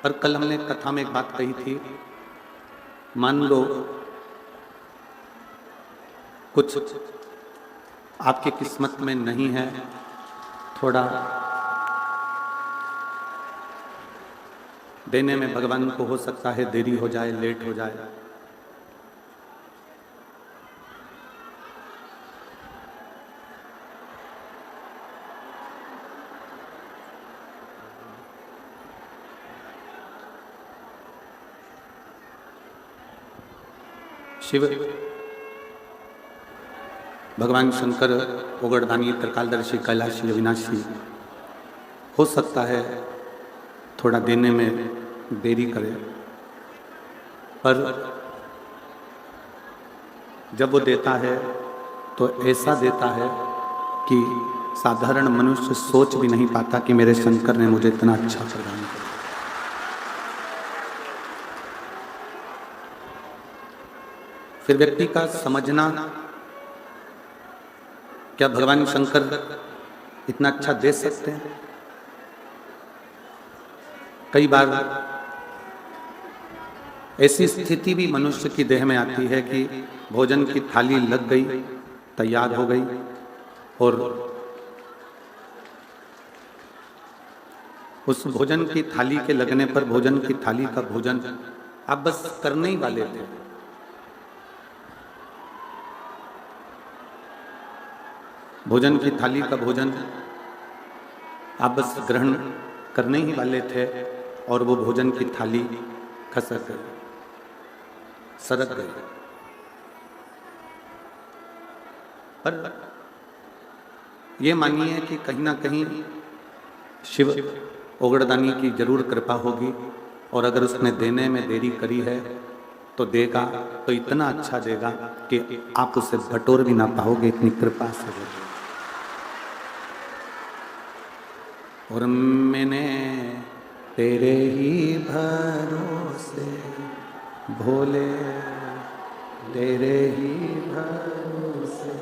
पर कल हमने कथा में एक बात कही थी, मान लो कुछ आपकी किस्मत में नहीं है, थोड़ा देने में भगवान को हो सकता है देरी हो जाए, लेट हो जाए। शिव भगवान शंकर उगड़दानी त्रिकालदर्शी कैलाशी अविनाशी हो सकता है थोड़ा देने में देरी करे, पर जब वो देता है तो ऐसा देता है कि साधारण मनुष्य सोच भी नहीं पाता कि मेरे शंकर ने मुझे इतना अच्छा प्रदान किया। फिर व्यक्ति का समझना, क्या भगवान शंकर इतना अच्छा दे सकते हैं? कई बार ऐसी स्थिति भी मनुष्य की देह में आती है कि भोजन की थाली लग गई, तैयार हो गई, और उस भोजन की थाली के लगने पर भोजन की थाली का भोजन आप बस करने ही वाले थे, भोजन की थाली का भोजन आप बस ग्रहण करने ही वाले थे और वो भोजन की थाली खसक गई, सरक गई। पर ये मानिए कि कहीं ना कहीं शिव उगड़दानी की जरूर कृपा होगी, और अगर उसने देने में देरी करी है तो देगा तो इतना अच्छा देगा कि आप उसे बटोर भी ना पाओगे, इतनी कृपा से देगा। और मैंने तेरे ही भरोसे भोले, तेरे ही भरोसे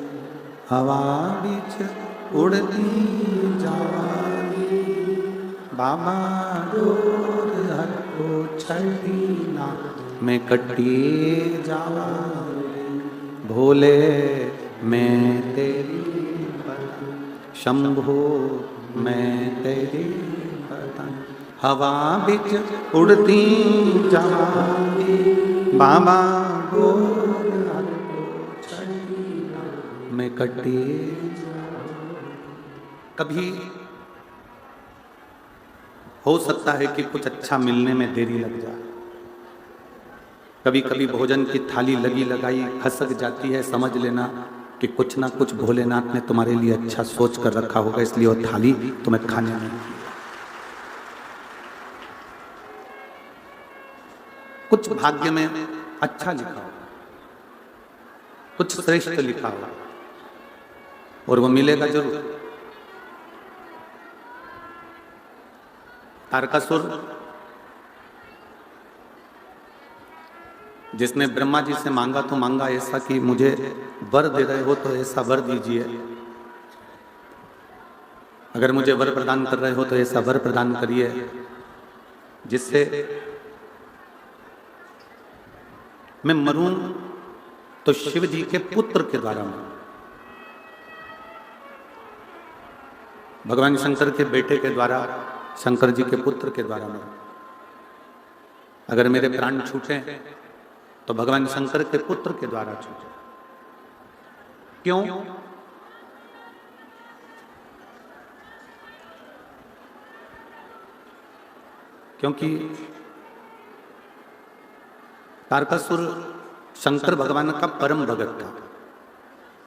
हवा बीच उड़ती जावागी, बाबा डोर हटो छड़ी ना मैं कटी जावागी, भोले मैं तेरी शंभो मैं तेरी पतन, हवा बिच उड़ती जावागी, बाबा मैं कटी। कभी हो सकता है कि कुछ अच्छा मिलने में देरी लग जाए, कभी कभी भोजन की थाली लगी लगाई खसक जाती है, समझ लेना कि कुछ ना कुछ भोलेनाथ ने तुम्हारे लिए अच्छा सोच कर रखा होगा, इसलिए वो थाली तुम्हें खाने नहीं दी। कुछ भाग्य में अच्छा लिखा होगा, कुछ श्रेष्ठ लिखा होगा, और वो मिलेगा जरूर। तारकासुर जिसने ब्रह्मा जी से मांगा तो मांगा ऐसा कि मुझे वर दे रहे हो तो ऐसा वर दीजिए, अगर मुझे वर प्रदान कर रहे हो तो ऐसा वर प्रदान करिए जिससे मैं मरूं तो शिव जी के पुत्र के द्वारा मरूं, भगवान शंकर के बेटे के द्वारा, शंकर जी के पुत्र के द्वारा मरूं। अगर मेरे प्राण छूटे तो भगवान शंकर के पुत्र के द्वारा छूटे। क्यों? क्योंकि तारकासुर शंकर भगवान का परम भगत था,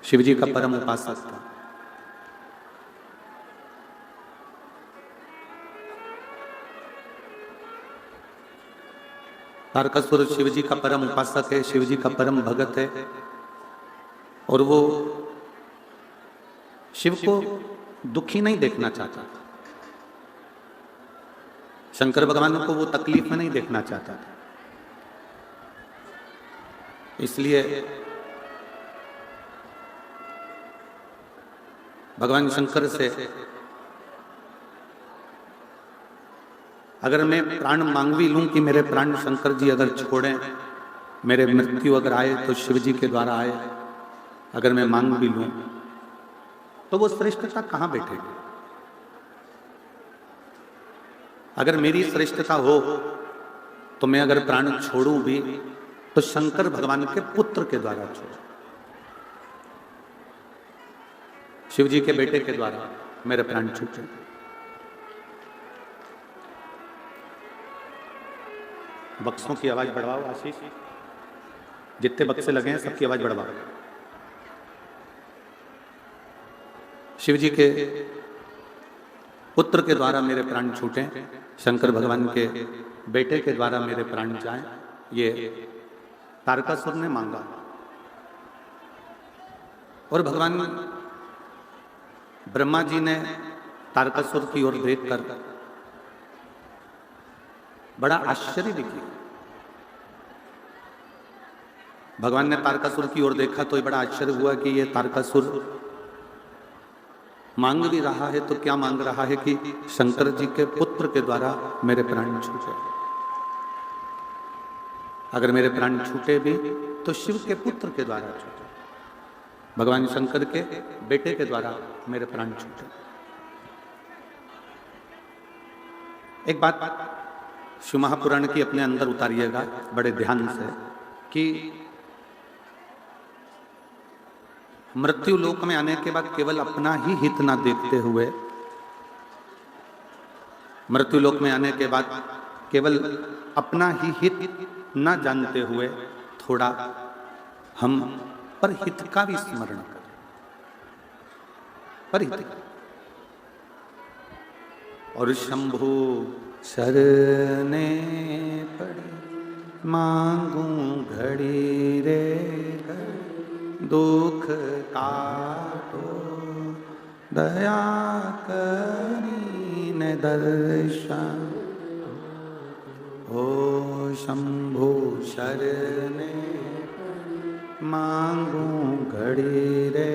शिव जी का परम उपासक था। तारकासुर शिव जी का परम उपासक है, शिव जी का परम भगत है, और वो शिव को दुखी नहीं देखना चाहता था, शंकर भगवान को वो तकलीफ में नहीं देखना चाहता था। इसलिए भगवान शंकर से अगर मैं प्राण मांग भी लूं कि मेरे प्राण शंकर जी अगर छोड़ें, मेरे मृत्यु अगर आए तो शिव जी के द्वारा आए, अगर मैं मांग भी लूं तो वो श्रेष्ठता कहां बैठेगी? अगर मेरी श्रेष्ठता हो तो मैं अगर प्राण छोड़ूं भी तो शंकर भगवान के पुत्र के द्वारा छोड़ूं, शिव जी के बेटे के द्वारा मेरे प्राण छूटे। बक्सों की आवाज बढ़वाओ आशीष, जितने बक्से लगे हैं सबकी आवाज बढ़वाओ। शिव जी के पुत्र के द्वारा मेरे प्राण छूटे, शंकर भगवान के बेटे के द्वारा मेरे प्राण जाएं, ये तारकासुर ने मांगा। और भगवान ब्रह्मा जी ने तारकासुर की ओर देखकर बड़ा आश्चर्य दिखी। भगवान ने तारकासुर की ओर देखा तो ये बड़ा आश्चर्य हुआ कि ये तारकासुर मांग भी रहा है तो क्या मांग रहा है कि शंकर जी के पुत्र के द्वारा मेरे प्राण छूटे। अगर मेरे प्राण छूटे भी तो शिव के पुत्र के द्वारा छूटे, भगवान शंकर के बेटे के द्वारा मेरे प्राण छूटे। एक बात शिव महापुराण की अपने अंदर उतारिएगा बड़े ध्यान से कि मृत्यु लोक में आने के बाद केवल अपना ही हित ना देखते हुए, मृत्यु लोक में आने के बाद केवल अपना ही हित ना जानते हुए थोड़ा हम परहित का भी स्मरण करें। परहित और शंभु शरणे पड़े मांगू घड़ी रे दुख काटो दया करी न दर्शन। ओ शंभु शरणे मांगू घड़ी रे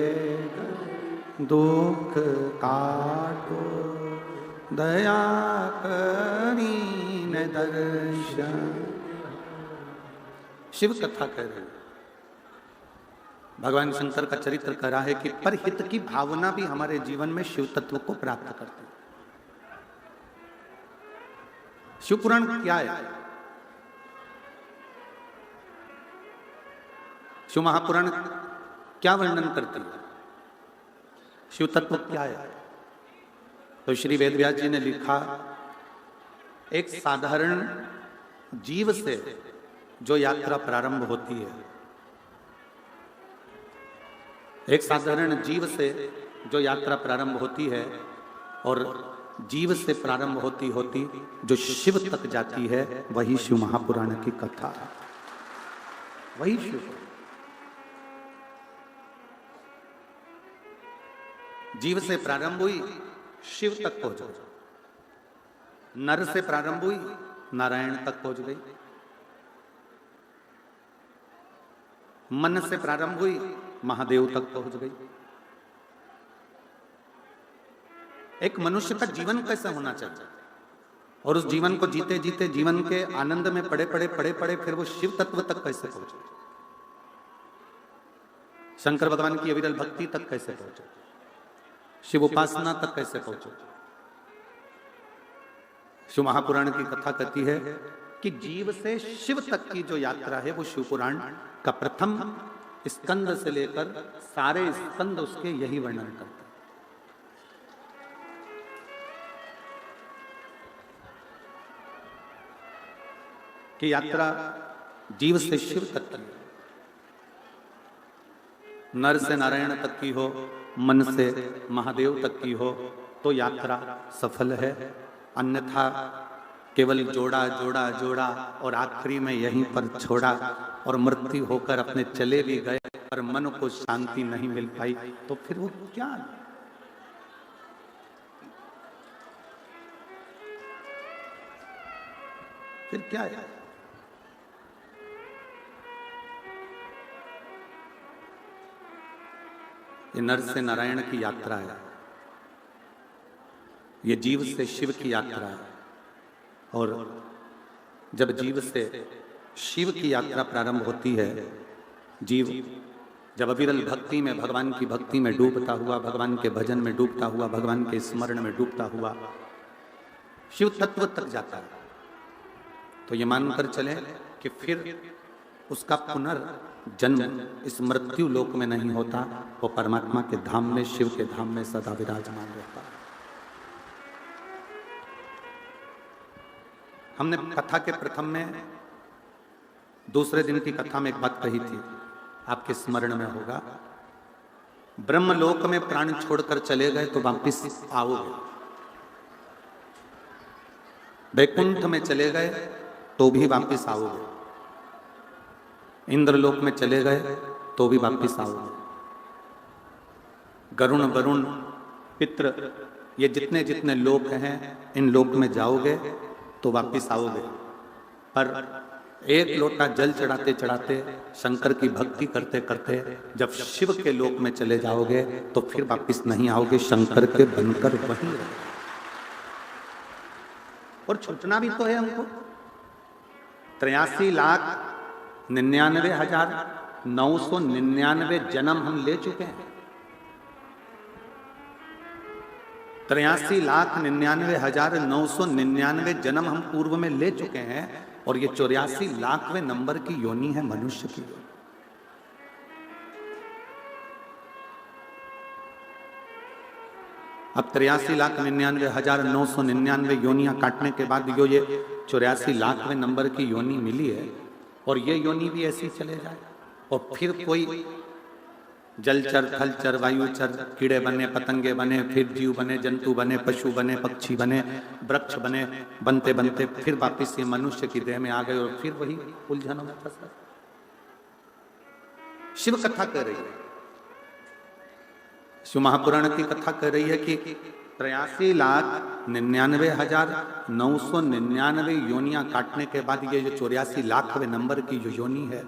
दुख काटो दया करी न दर्शन। शिव कथा कह रहे हैं, भगवान शंकर का चरित्र कह रहा है कि परहित की भावना भी हमारे जीवन में शिव तत्व को प्राप्त करती है। शिव पुराण क्या है? शिव महापुराण क्या वर्णन करती है? शिव तत्व क्या है? तो श्री वेदव्यास जी ने लिखा, एक साधारण जीव से जो यात्रा प्रारंभ होती है, एक साधारण जीव से जो यात्रा प्रारंभ होती है और जीव से प्रारंभ होती होती जो शिव तक जाती है, वही शिव महापुराण की कथा है। वही शिव जीव से प्रारंभ हुई, शिव तक पहुंच गई। नर से प्रारंभ हुई, नारायण तक पहुंच गई। मन से प्रारंभ हुई, महादेव तक पहुंच गई। एक मनुष्य का जीवन कैसा होना चाहिए, और उस जीवन को जीते जीते जीवन के आनंद में पड़े पड़े फिर वो शिव तत्व तक कैसे पहुंचे, शंकर भगवान की अविरल भक्ति तक कैसे पहुंचे, शिव उपासना तक कैसे पहुंचे। शिव महापुराण की कथा कहती है कि जीव से शिव तक की जो यात्रा है वो शिव पुराण का प्रथम स्कंद से लेकर सारे स्कंद उसके यही वर्णन करते हैं कि यात्रा जीव से शिव तक की, नर से नारायण तक की हो, मन से महादेव तक की हो तो यात्रा सफल है। अन्यथा केवल जोड़ा जोड़ा जोड़ा और आखिरी में यहीं पर छोड़ा और मृत्यु होकर अपने चले भी गए पर मन को शांति नहीं मिल पाई, तो फिर वो क्या? फिर क्या है? ये नर से नारायण की यात्रा है, ये जीव से शिव की यात्रा है, और जब जीव से शिव की यात्रा प्रारंभ होती है, जीव जब अविरल भक्ति में, भगवान की भक्ति में डूबता हुआ, भगवान के भजन में डूबता हुआ, भगवान के स्मरण में डूबता हुआ शिव तत्व तक जाता है, तो ये मानकर चले कि फिर उसका पुनर्जन्म इस मृत्यु लोक में नहीं होता, वो परमात्मा के धाम में, शिव के धाम में सदा विराजमान रहता है। हमने कथा के प्रथम में, दूसरे दिन की कथा में एक बात कही थी, आपके स्मरण में होगा, ब्रह्मलोक में प्राण छोड़कर चले गए तो वापिस आओगे, वैकुंठ में चले गए तो भी वापिस आओगे, इंद्रलोक में चले गए तो भी वापिस आओगे, गरुण वरुण पितृ ये जितने जितने लोक हैं, इन लोक में जाओगे तो वापिस आओगे। पर एक लोटा जल चढ़ाते चढ़ाते, शंकर की भक्ति करते करते जब शिव के लोक में चले जाओगे तो फिर वापिस नहीं आओगे, शंकर के बनकर वहीं रहोगे। और छूटना भी तो है हमको। 83,99,999 जन्म हम ले चुके हैं। 83,99,999 जन्म हम पूर्व में ले चुके हैं, और ये 84 लाखवें नंबर की योनि है मनुष्य की योनि। अब 83,99,999 योनियां काटने के बाद जो ये 84 लाखवें नंबर की योनि मिली है, और ये योनि भी ऐसी चले जाए, और फिर कोई जलचर, थलचर, वायुचर, कीड़े बने, पतंगे बने, फिर जीव बने, जंतु बने, पशु बने, पक्षी बने, वृक्ष बने, बनते बनते फिर वापिस ये मनुष्य की देह में आ गए, और फिर वही उलझनों में फंस गए। शिव कथा कह रही है, शिव महापुराण की कथा कह रही है कि 83,99,999 योनियां काटने के बाद ये जो 84 लाखवें नंबर की जो योनि है,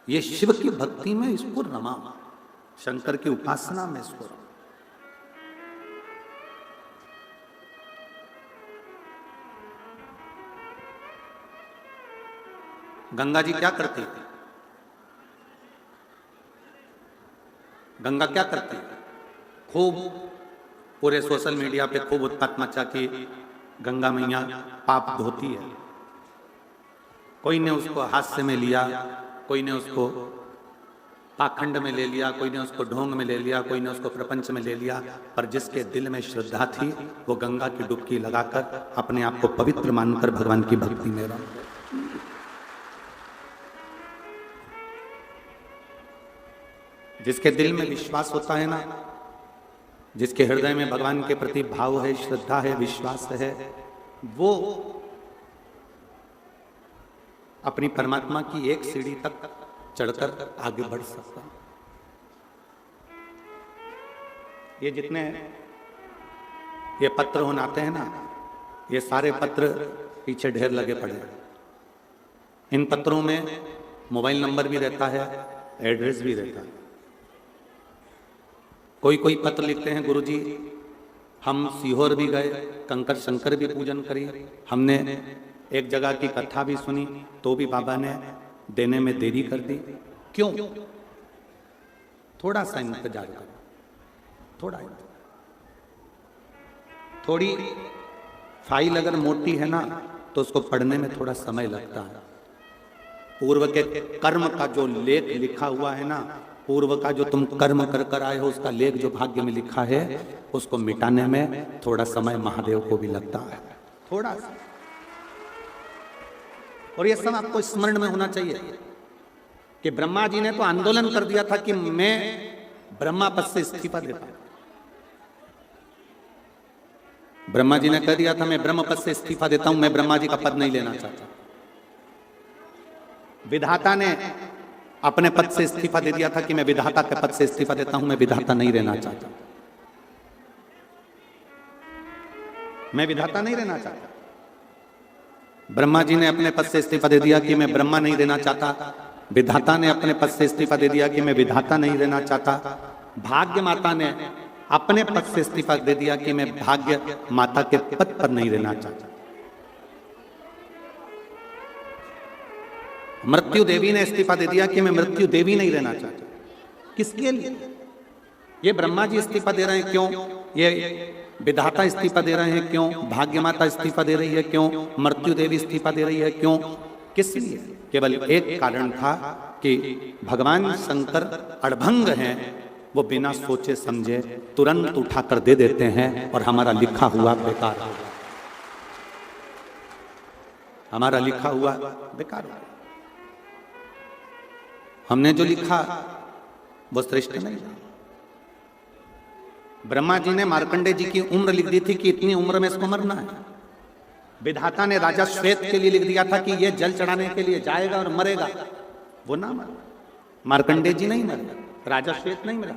ये शिव की भक्ति में इसको रमा, शंकर की उपासना में इसको रमा। गंगा जी क्या करती थी? गंगा क्या करती है? खूब पूरे सोशल मीडिया पे खूब उत्पात मचा कि गंगा मैया पाप धोती है। कोई ने उसको हास्य में लिया, कोई ने उसको पाखंड में ले लिया, कोई ने उसको ढोंग में ले लिया, कोई ने उसको प्रपंच में ले लिया, पर जिसके दिल में श्रद्धा थी वो गंगा की डुबकी लगाकर अपने आप को पवित्र मानकर भगवान की भक्ति में रहा। जिसके दिल में विश्वास होता है ना, जिसके हृदय में भगवान के प्रति भाव है, श्रद्धा है, विश्वास है, वो अपनी परमात्मा की एक सीढ़ी तक चढ़कर आगे बढ़ सकता। ये जितने ये पत्र होने आते हैं ना, ये सारे पत्र पीछे ढेर लगे पड़े हैं। इन पत्रों में मोबाइल नंबर भी रहता है, एड्रेस भी रहता है। कोई कोई पत्र लिखते हैं, गुरुजी हम सीहोर भी गए, कंकर शंकर भी पूजन करी, हमने एक जगह की कथा भी सुनी, तो भी बाबा ने देने में देरी कर दी। क्यों? थोड़ा सा इंतजार करो, थोड़ी फाइल अगर मोटी है ना तो उसको पढ़ने में थोड़ा समय लगता है। पूर्व के कर्म का जो लेख लिखा हुआ है ना, पूर्व का जो तुम कर्म कर कर आए हो, उसका लेख जो भाग्य में लिखा है, उसको मिटाने में थोड़ा समय महादेव को भी लगता है, थोड़ा सा। और ये सब आपको स्मरण में होना चाहिए कि ब्रह्मा जी ने तो आंदोलन कर दिया था कि मैं ब्रह्मा पद से इस्तीफा देता हूं। ब्रह्मा जी ने कह दिया था मैं ब्रह्म पद से इस्तीफा देता हूं, मैं ब्रह्मा जी का पद नहीं लेना चाहता। विधाता ने अपने पद से इस्तीफा दे दिया था कि मैं विधाता के पद से इस्तीफा देता हूं, मैं विधाता नहीं रहना चाहता, मैं विधाता नहीं रहना चाहता। ब्रह्मा जी ने अपने पद से इस्तीफा दे दिया कि मैं ब्रह्मा नहीं रहना चाहता। विधाता ने अपने पद से इस्तीफा दे दिया कि मैं विधाता नहीं रहना चाहता। भाग्य माता ने अपने पद से इस्तीफा दे दिया कि मैं भाग्य माता के पद पर नहीं रहना चाहता। मृत्यु देवी ने इस्तीफा दे दिया कि मैं मृत्यु देवी नहीं रहना चाहती। किसके लिए? ये ब्रह्मा जी इस्तीफा दे रहे हैं, क्यों? ये विधाता इस्तीफा दे रहे हैं, क्यों? भाग्य माता इस्तीफा दे रही है, क्यों? मृत्यु देवी इस्तीफा दे रही है, क्यों? किस लिए? केवल एक कारण था कि भगवान शंकर अड़भंग हैं, वो बिना सोचे समझे तुरंत उठाकर दे देते हैं और हमारा लिखा हुआ बेकार हो गया। हमारा लिखा हुआ बेकार हो गया। हमने जो लिखा वो श्रेष्ठ नहीं। ब्रह्मा जी ने मार्कंडे जी की उम्र लिख दी थी कि इतनी उम्र में इसको मरना है। विधाता ने राजा श्वेत के लिए लिख दिया था कि ये जल चढ़ाने के लिए जाएगा और मरेगा, वो ना मरा। मार्कंडे जी नहीं मरे, राजा श्वेत नहीं मरा,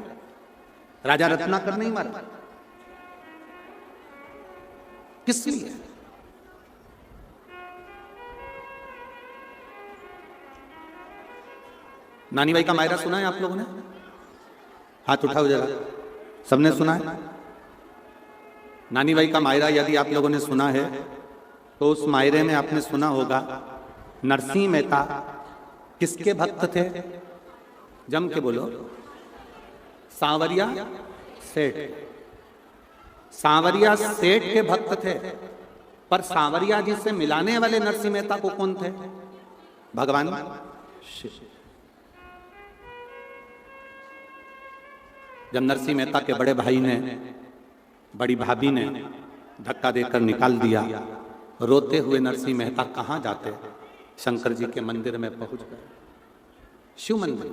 राजा रत्नाकर नहीं मरा। किस लिए? नानी भाई का मायरा सुना है आप लोगों ने? हाथ उठाओ जरा, सबने सुना है? नानी भाई का मायरा यदि आप लोगों ने सुना है तो उस मायरे में आपने सुना होगा नरसिंह मेहता किसके भक्त थे? जम के बोलो। सांवरिया सेठ। सांवरिया सेठ के भक्त थे, पर सांवरिया जी से मिलाने वाले नरसिंह मेहता को कौन थे? भगवान शिव। जब नरसिंह मेहता के बड़े भाई ने, बड़ी भाभी ने धक्का देकर निकाल दिया, रोते हुए नरसिंह मेहता कहां जाते? शंकर जी के मंदिर में पहुंच गए, शिव मंदिर।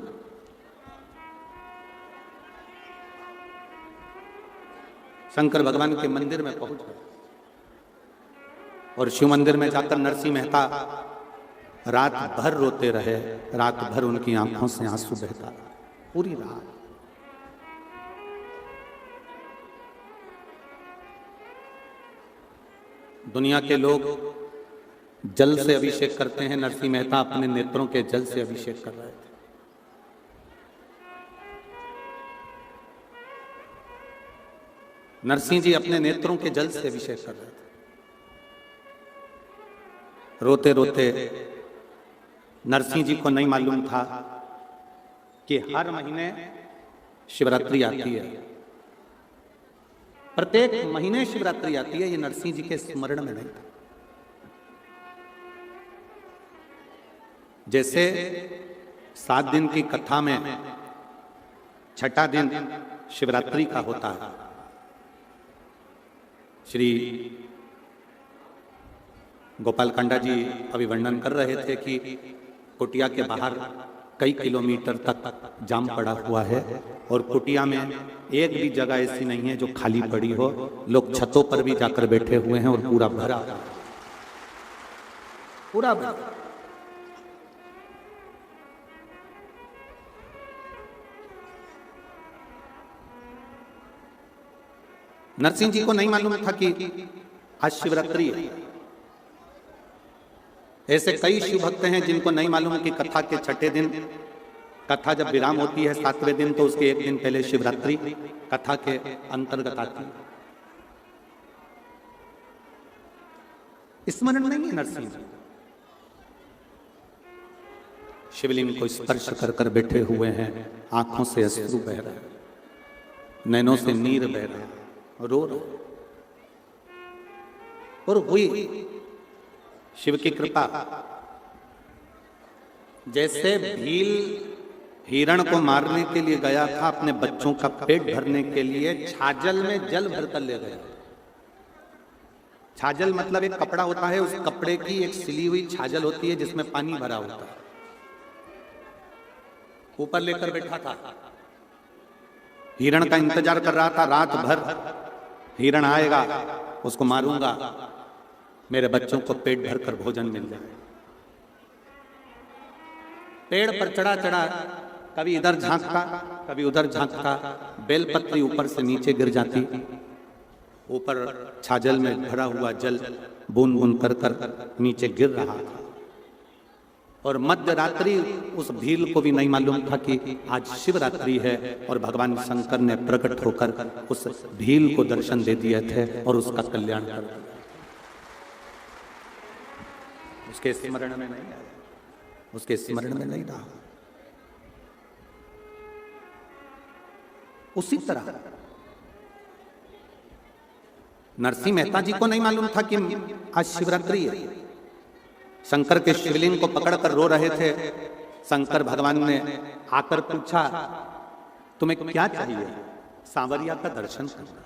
शंकर भगवान के मंदिर में पहुंच गए और शिव मंदिर में जाकर नरसिंह मेहता रात भर रोते रहे। रात भर उनकी आंखों से आंसू बहता, पूरी रात। दुनिया के लोग जल से अभिषेक करते हैं, नरसिंह मेहता अपने नेत्रों के जल से अभिषेक कर रहे थे। नरसिंह जी अपने नेत्रों के जल से अभिषेक कर रहे थे। रोते रोते नरसिंह जी को नहीं मालूम था कि हर महीने शिवरात्रि आती है, प्रत्येक महीने शिवरात्रि आती है। ये नरसिंह जी के स्मरण में नहीं था। जैसे 7 दिन की कथा में छठा दिन शिवरात्रि का होता है। श्री गोपाल कांडा जी अभी वर्णन कर रहे थे कि कुटिया के बाहर कई किलोमीटर तक जाम पड़ा हुआ है और कुटिया में एक भी जगह ऐसी नहीं है जो खाली पड़ी हो। लोग छतों पर भी जाकर बैठे हुए हैं और पूरा भरा, पूरा भरा। नरसिंह जी को नहीं मालूम था कि आज शिवरात्रि है। ऐसे कई शिव भक्त हैं जिनको नहीं मालूम कि कथा के छठे दिन, कथा जब विराम होती है 7वें दिन, तो उसके एक दिन पहले शिवरात्रि कथा के अंतर्गत आती है। स्मरण नहीं है नरसिंह जी। शिवलिंग को स्पर्श कर कर बैठे हुए हैं, आंखों से अश्रु बह रहे हैं, नैनों से नीर बह रहे हैं, रो रहे। और हुई शिव की कृपा। जैसे भील हिरण को मारने के लिए गया था, अपने बच्चों का पेट भरने के लिए छाजल में जल भरकर ले गया। छाजल मतलब एक कपड़ा होता है, उस कपड़े की एक सिली हुई छाजल होती है जिसमें पानी भरा होता है। ऊपर लेकर बैठा था, हिरण का इंतजार कर रहा था। रात भर हिरण आएगा, उसको मारूंगा, मेरे बच्चों को पेट भरकर भोजन मिल जाए। पेड़ पर चढ़ा चढ़ा कभी इधर झांकता, कभी उधर झांकता। बेलपत्री ऊपर से नीचे गिर जाती। ऊपर छाजल में भरा हुआ जल बूंद बूंद कर कर नीचे गिर रहा था। और मध्य रात्रि उस भील को भी नहीं मालूम था कि आज शिवरात्रि है और भगवान शंकर ने प्रकट होकर उस भील को दर्शन दे दिए थे और उसका कल्याण कर दिया। उसके स्मरण में नहीं आया। उसके स्मरण में नहीं रहा। उसी तरह नरसिंह मेहता जी को नहीं मालूम था कि आज शिवरात्रि है। शंकर के शिवलिंग को पकड़कर रो रहे थे। शंकर भगवान ने आकर पूछा, तुम्हें क्या चाहिए? सांवरिया का दर्शन करना।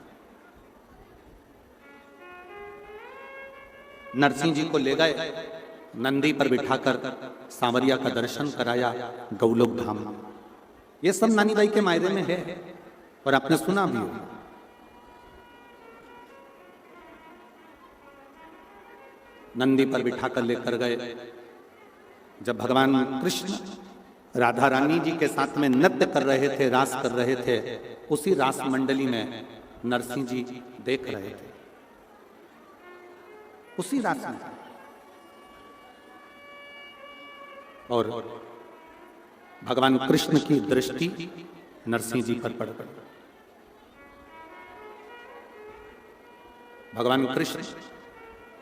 नरसिंह जी को ले गए, नंदी पर बिठाकर सांवरिया का दर्शन कराया गौलोक धाम। ये सब नानी बाई के मायरे में है और आपने सुना भी होगा। नंदी पर बिठाकर लेकर गए। जब भगवान कृष्ण राधा रानी जी के साथ में नृत्य कर रहे थे, रास कर रहे थे, उसी रास मंडली में नरसिंह जी देख रहे थे। उसी रास में और भगवान कृष्ण की दृष्टि नरसिंह जी पर पड़ गई। भगवान कृष्ण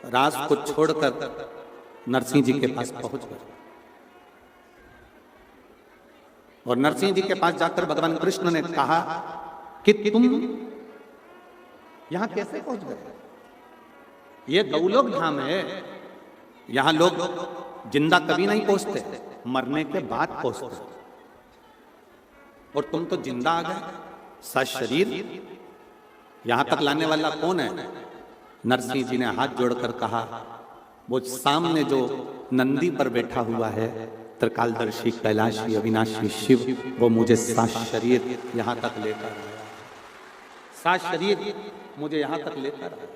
रास को छोड़कर नरसिंह जी के पास पहुंच गए और नरसिंह जी के पास जाकर भगवान कृष्ण ने कहा कि तुम यहां कैसे पहुंच गए? ये गौलोक धाम है, यहां लोग जिंदा कभी नहीं पहुंचते, मरने के बाद पहुंचते, और तुम तो जिंदा आ गए सशरीर। यहां तक लाने वाला कौन है? नरसिंह जी ने हाथ जोड़कर कहा, वो सामने जो नंदी पर बैठा हुआ है, त्रिकालदर्शी कैलाशी अविनाशी शिव, वो मुझे सशरीर यहां तक लेकर आया। सशरीर मुझे यहां तक लेकर आया।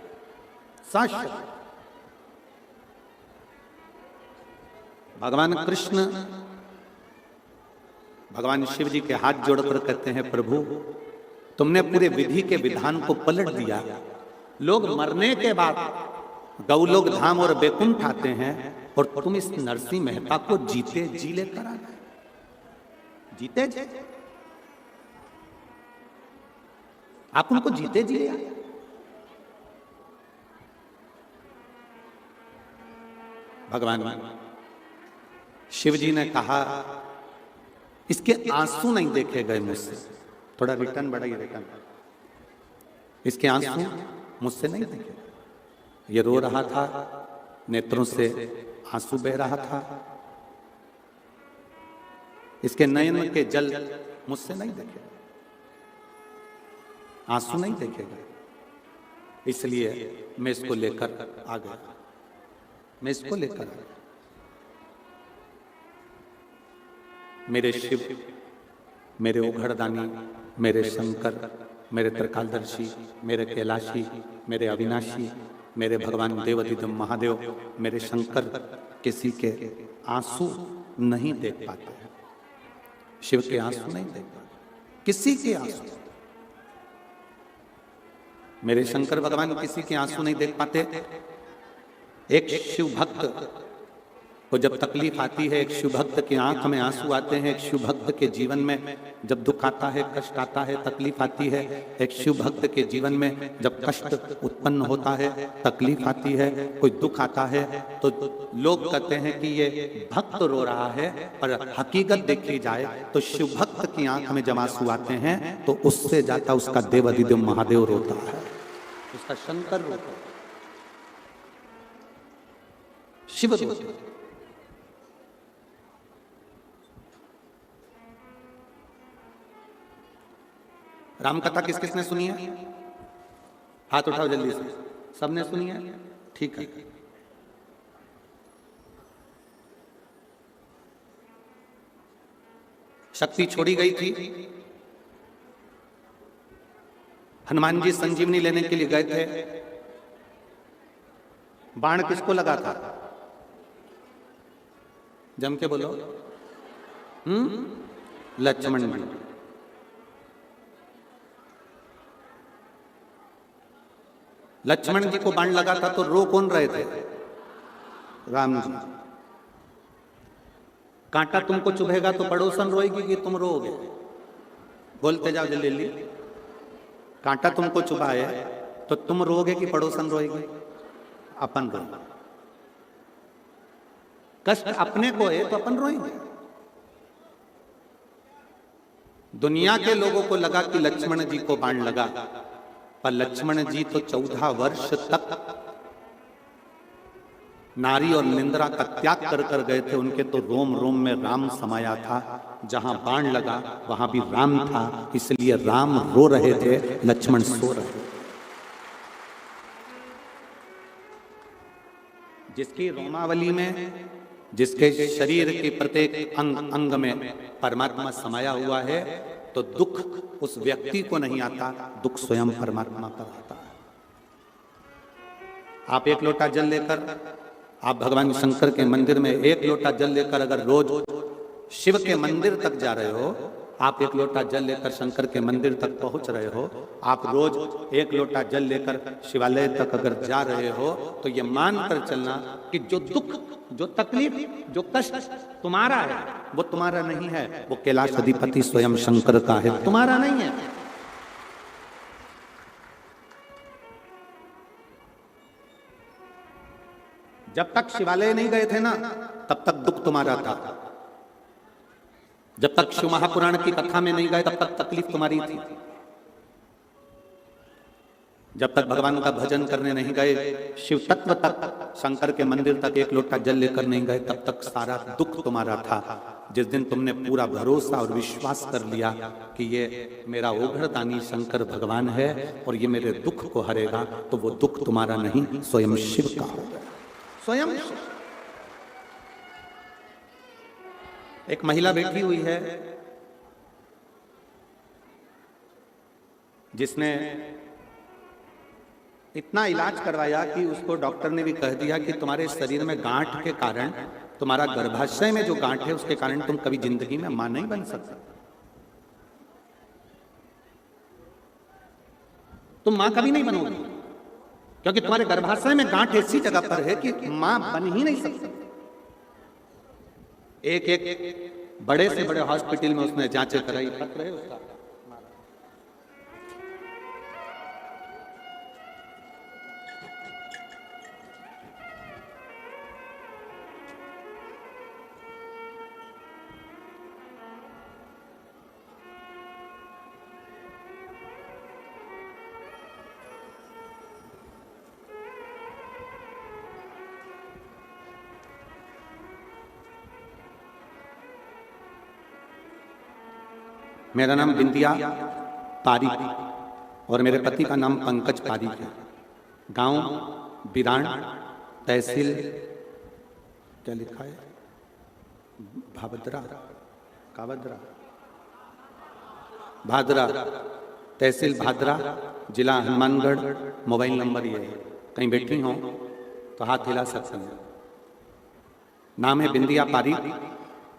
सशरीर भगवान कृष्ण भगवान शिव जी के हाथ जोड़कर कहते हैं, प्रभु तुमने पूरे विधि के विधान को पलट दिया। लोग मरने के बाद गौलोक धाम और बैकुंठ आते हैं और तुम इस नरसिंह मेहता को जीते जी लेकर आ गए। जीते जी आप उनको जीते जी ले आए। भगवान शिव जी ने कहा, इसके आंसू नहीं देखे गए मुझसे। थोड़ा रिटर्न बढ़ाइए, रिटर्न। इसके आंसू मुझसे नहीं देखे। ये रो रहा था, नेत्रों से आंसू बह रहा था। इसके नयन के जल मुझसे नहीं देखे, आंसू नहीं देखेगा। इसलिए मैं इसको लेकर आ गया। मैं इसको लेकर आ गया। मेरे शिव, मेरे ओघड़दानी, मेरे शंकर, मेरे त्रिकालदर्शी, मेरे कैलाशी, मेरे अविनाशी, मेरे भगवान देवाधिदेव महादेव, मेरे शंकर किसी के आंसू नहीं देख पाते हैं। शिव के आंसू नहीं देख पाते, किसी के आंसू। मेरे शंकर भगवान किसी के आंसू नहीं देख पाते। एक शिव भक्त को जब तकलीफ आती है, एक शिव भक्त की आंख में आंसू आते हैं, एक शिव भक्त के जीवन में जब दुख आता है, कष्ट आता है, तकलीफ आती है, एक शिव भक्त के जीवन में जब कष्ट उत्पन्न होता है, तकलीफ आती है, कोई दुख आता है, तो लोग कहते हैं कि ये भक्त रो रहा है। पर हकीकत देखी जाए तो शिव भक्त की आंख में जब आंसू आते हैं तो उससे ज्यादा उसका देवाधिदेव महादेव रोता है, उसका शंकर रोता है, शिव रोता है। राम कथा किस किसने सुनी है? हाथ उठाओ जल्दी से। सबने सुनी है? ठीक है। शक्ति छोड़ी गई थी। हनुमान जी संजीवनी लेने के लिए गए थे। बाण किसको लगा था? जम के बोलो। लक्ष्मण जी। लक्ष्मण जी को बाण लगा था तो रो कौन रहे थे? राम जी। कांटा तुमको चुभेगा तो पड़ोसन रोएगी कि तुम रोओगे? बोलते जाओ जल्दी जल्दी। कांटा तुमको चुभाए तो तुम रोओगे कि पड़ोसन रोएगी? अपन रोएगा। कष्ट अपने को है तो अपन रोएंगे। दुनिया के लोगों को लगा कि लक्ष्मण जी को बाण लगा, पर लक्ष्मण जी तो 14 वर्ष तक नारी और निंद्रा का त्याग कर गए थे। उनके तो रोम रोम में राम समाया था। जहां बाण लगा वहां भी राम था, इसलिए राम रो रहे थे, लक्ष्मण सो रहे थे। जिसकी रोमावली में, जिसके शरीर के प्रत्येक अंग अंग में परमात्मा समाया हुआ है, तो दुख उस व्यक्ति को नहीं आता, दुख स्वयं परमात्मा पर आता है। आप एक लोटा जल लेकर, आप भगवान शंकर के मंदिर में एक लोटा जल लेकर अगर रोज शिव के मंदिर तक जा रहे हो, आप एक लोटा जल लेकर शंकर के मंदिर तक पहुंच रहे हो, आप रोज एक लोटा जल लेकर शिवालय तक अगर जा रहे हो, तो ये मान कर चलना कि जो दुख, जो तकलीफ, जो कष्ट तुम्हारा है वो तुम्हारा नहीं है, वो कैलाश अधिपति स्वयं शंकर का है, तुम्हारा नहीं है। जब तक शिवालय नहीं गए थे ना, तब तक दुख तुम्हारा था। जब तक शिव महापुराण की कथा में नहीं गए, तब तक तकलीफ तुम्हारी थी। जब तक भगवान का भजन करने नहीं गए, शिव तत्व तक, शंकर के मंदिर तक एक लोटा जल लेकर नहीं गए, तब तक सारा दुख तुम्हारा था। जिस दिन तुमने पूरा भरोसा और विश्वास कर लिया कि ये मेरा ओघड़दानी शंकर भगवान है और ये मेरे दुख को हरेगा, तो वो दुख तुम्हारा नहीं, स्वयं शिव का होगा, स्वयं। एक महिला बैठी हुई है जिसने इतना इलाज करवाया कि उसको डॉक्टर ने भी कह दिया कि तुम्हारे शरीर में गांठ के कारण, तुम्हारा गर्भाशय में जो गांठ है उसके कारण तुम कभी जिंदगी में मां नहीं बन सकते, तुम मां कभी नहीं बनोगी, क्योंकि तुम्हारे गर्भाशय में गांठ ऐसी जगह पर है कि मां बन ही नहीं सकती। एक एक बड़े से बड़े हॉस्पिटल में उसने जांचें कराई, पत्र है उसका। मेरा नाम बिंदिया पारीक और मेरे पति का नाम पंकज पारीक है। गांव बिरान, तहसील क्या लिखा है, भादरा, कावद्रा, भादरा, तहसील भादरा, जिला हनुमानगढ़। मोबाइल नंबर ये है, कहीं बैठी हो तो हाथ हिला सकते हैं। नाम है बिंदिया पारीक,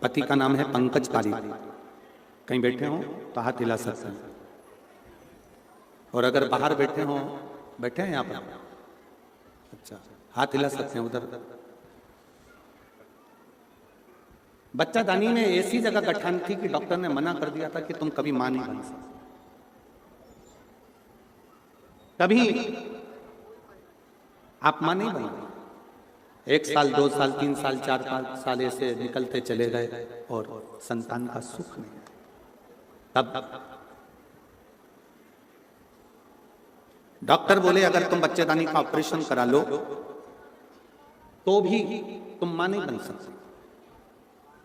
पति का नाम है पंकज पारीक। कहीं बैठे हो तो हाथ हिला सकते हैं, और अगर बाहर बैठे हो, बैठे हैं यहाँ पर, अच्छा, हाथ हिला सकते हैं उधर। बच्चा दानी में ऐसी जगह गठान थी कि डॉक्टर ने मना कर दिया था कि तुम कभी मां नहीं बन सकते, कभी आप मां नहीं बने। 1 साल, 2 साल, 3 साल, 4 साल ऐसे निकलते चले गए और संतान का सुख नहीं। तब डॉक्टर बोले अगर तुम बच्चेदानी का ऑपरेशन करा लो तो भी तुम मां नहीं बन सकते।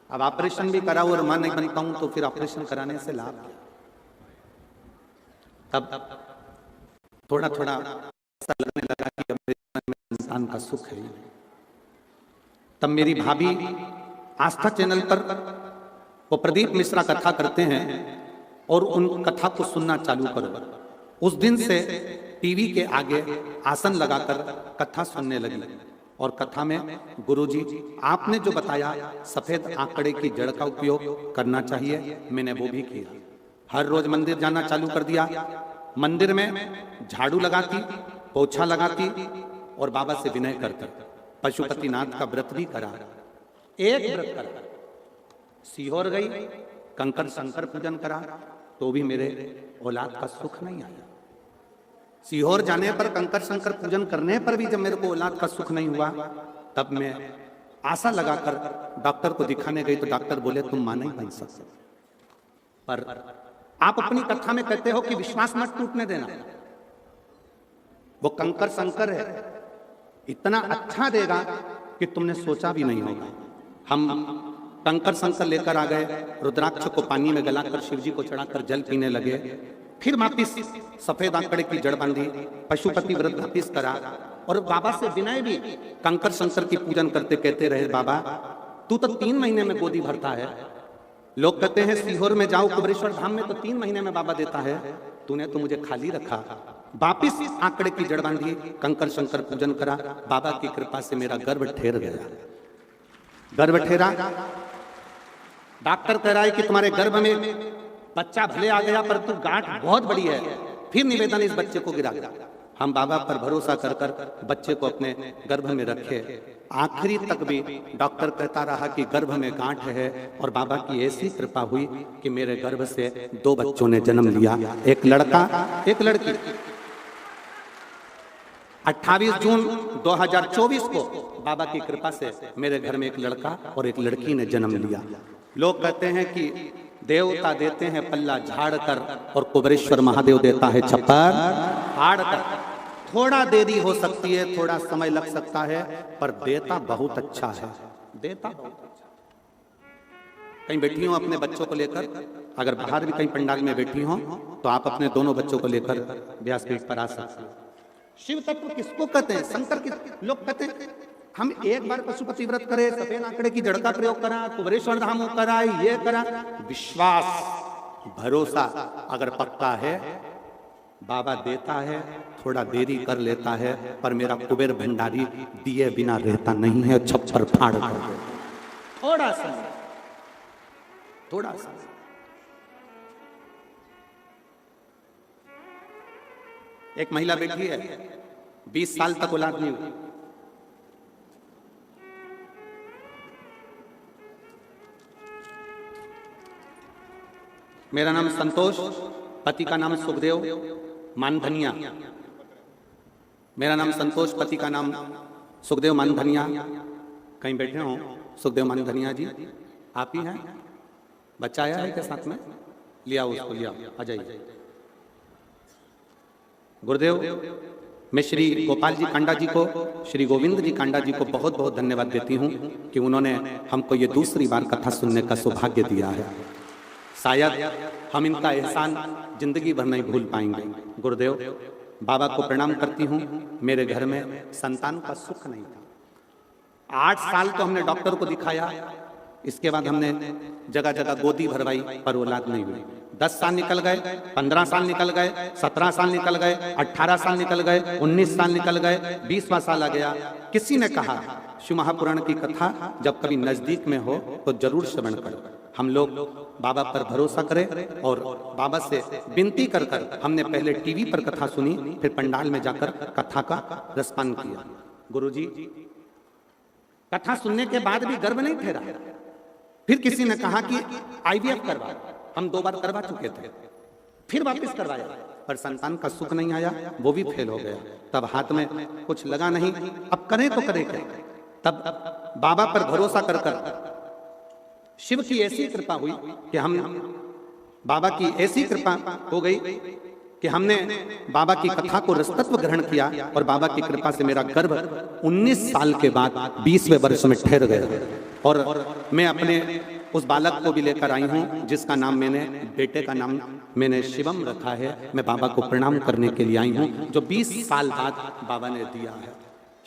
अब ऑपरेशन भी कराओ और मां नहीं बनता हूं तो फिर ऑपरेशन कराने से लाभ क्या? तब थोड़ा थोड़ा ऐसा लगने लगा कि अब मेरे जीवन में संतान का सुख है। तब मेरी भाभी आस्था चैनल पर वो प्रदीप मिश्रा कथा करते हैं और उन कथा को सुनना चालू करो। उस दिन से टीवी के आगे आसन लगाकर कथा सुनने लगी और कथा में गुरुजी आपने जो बताया सफेद आंकड़े की जड़ का उपयोग करना चाहिए, मैंने वो भी किया। हर रोज मंदिर जाना चालू कर दिया। मंदिर में झाड़ू लगाती, पोछा लगाती और बाबा से विनय करती। पशुपतिनाथ का व्रत भी करा। एक व्रत करा, सीहोर गई, कंकर शंकर पूजन करा, तो भी मेरे औलाद का सुख नहीं आया। सीहोर जाने पर, कंकर शंकर पूजन करने पर भी जब मेरे को औलाद का सुख नहीं हुआ, तब मैं आशा लगाकर डॉक्टर को दिखाने गई तो डॉक्टर बोले तुम मां नहीं बन सकते। पर आप अपनी कथा में कहते हो कि विश्वास मत टूटने देना। वो कंकर शंकर है, इतना अच्छा देगा कि तुमने सोचा भी नहीं होगा। हम कंकर शंकर लेकर आ गए, रुद्राक्ष को पानी में गलाकर शिव जी को चढ़ाकर जल पीने लगे। फिर वापिस सफेद आंकड़े की जड़ बांधी, पशुपति व्रत वापिस करा और बाबा से विनय भी कंकर शंकर की पूजन करते कहते रहे, बाबा तू तो 3 महीने में गोदी भरता है। लोग कहते हैं सीहोर में जाओ कुबरेश्वर धाम में तो 3 महीने में बाबा देता है, तूने तो मुझे खाली रखा। वापिस आंकड़े की जड़ बांधी, कंकर शंकर पूजन करा, बाबा की कृपा से मेरा गर्भ ठहर गया। गर्भ ठहरा, डॉक्टर कह रहा है कि तुम्हारे गर्भ में बच्चा भले आ गया पर तू गांठ बहुत बड़ी है। फिर निवेदन इस बच्चे को गिरा। हम बाबा पर भरोसा कर कर बच्चे को अपने गर्भ में रखे। आखिरी तक भी डॉक्टर कहता रहा कि गर्भ में गांठ है और बाबा की ऐसी कृपा हुई कि मेरे गर्भ से 2 बच्चों ने जन्म लिया, एक लड़का एक लड़की। 28 जून 2024 को बाबा की कृपा से मेरे घर में एक लड़का और एक लड़की ने जन्म लिया। लोग कहते हैं कि देवता देते हैं पल्ला झाड़ कर और कुबरेश्वर महादेव देता है छप्पर फाड़ कर। थोड़ा देरी हो सकती है, थोड़ा समय लग सकता है, पर देता बहुत अच्छा है। देता बहुत अच्छा। कहीं बैठी हो अपने बच्चों को लेकर, अगर बाहर भी कहीं पंडाल में बैठी हो तो आप अपने दोनों बच्चों को लेकर व्यासपीठ पर आ सकते हैं। शिव तत्व किसको कहते हैं? शंकर किस लोग कहते हैं हम एक बार पशुपति व्रत करे, सफेद आंकड़े की जड़ का प्रयोग करा, कुबरेश्वर धाम करा, ये करा। विश्वास भरोसा अगर पक्का है, बाबा देता है, थोड़ा देरी कर लेता है, पर मेरा कुबेर भंडारी दिए बिना रहता नहीं है, छप्पर फाड़ कर थोड़ा सा एक महिला बैठी है, 20 साल तक औलाद नहीं हुई। मेरा नाम संतोष, पति का नाम सुखदेव मानधनिया। मेरा नाम संतोष, पति का नाम सुखदेव मानधनिया। कहीं बैठे हो सुखदेव मानधनिया जी? आप ही हैं? बच्चा आया है क्या साथ में? लिया उसको, लिया, आ जाइए। गुरुदेव, मैं श्री गोपाल जी कांडा जी को, श्री गोविंद जी कांडा जी को बहुत बहुत धन्यवाद देती हूँ कि उन्होंने हमको ये दूसरी बार कथा सुनने का सौभाग्य दिया है। शायद हम इनका एहसान जिंदगी भर नहीं भूल पाएंगे। गुरुदेव, बाबा को प्रणाम करती हूँ। मेरे घर में संतान का सुख नहीं था। 8 साल तो हमने डॉक्टर को दिखाया, इसके बाद हमने जगह जगह गोदी भरवाई, पर औलाद नहीं हुई। 10 साल निकल गए, 15 साल निकल गए, 17 साल निकल गए, 18 साल निकल गए, 19 साल निकल गए, 20वां साल आ गया। किसी ने कहा शिव महापुराण की कथा जब कभी नजदीक में हो तो जरूर श्रवण करो। हम लोग बाबा पर भरोसा करें और बाबा से विनती कर कर हमने पहले टीवी पर कथा सुनी, फिर पंडाल में जाकर कथा का रसपान किया। गुरुजी, कथा सुनने के बाद भी गर्भ नहीं ठहरा। फिर किसी ने कहा कि IVF करवा। हम 2 बार करवा चुके थे, फिर वापस करवाया, पर संतान का सुख नहीं आया, वो भी फेल हो गया। तब हाथ में कुछ लगा नहीं, अब करें तो करें क्या? तब बाबा पर भरोसा कर कर शिव की ऐसी कृपा हुई कि हम बाबा की ऐसी कृपा हो गई कि हमने बाबा की कथा को रसतत्व ग्रहण किया और बाबा की कृपा से मेरा गर्भ 19 साल के बाद 20वें वर्ष में ठहर गया। और मैं अपने उस बालक को भी लेकर आई हूँ जिसका नाम बेटे का नाम मैंने शिवम रखा है। मैं बाबा को प्रणाम करने के लिए आई हूँ, जो 20 साल बाद बाबा ने दिया है।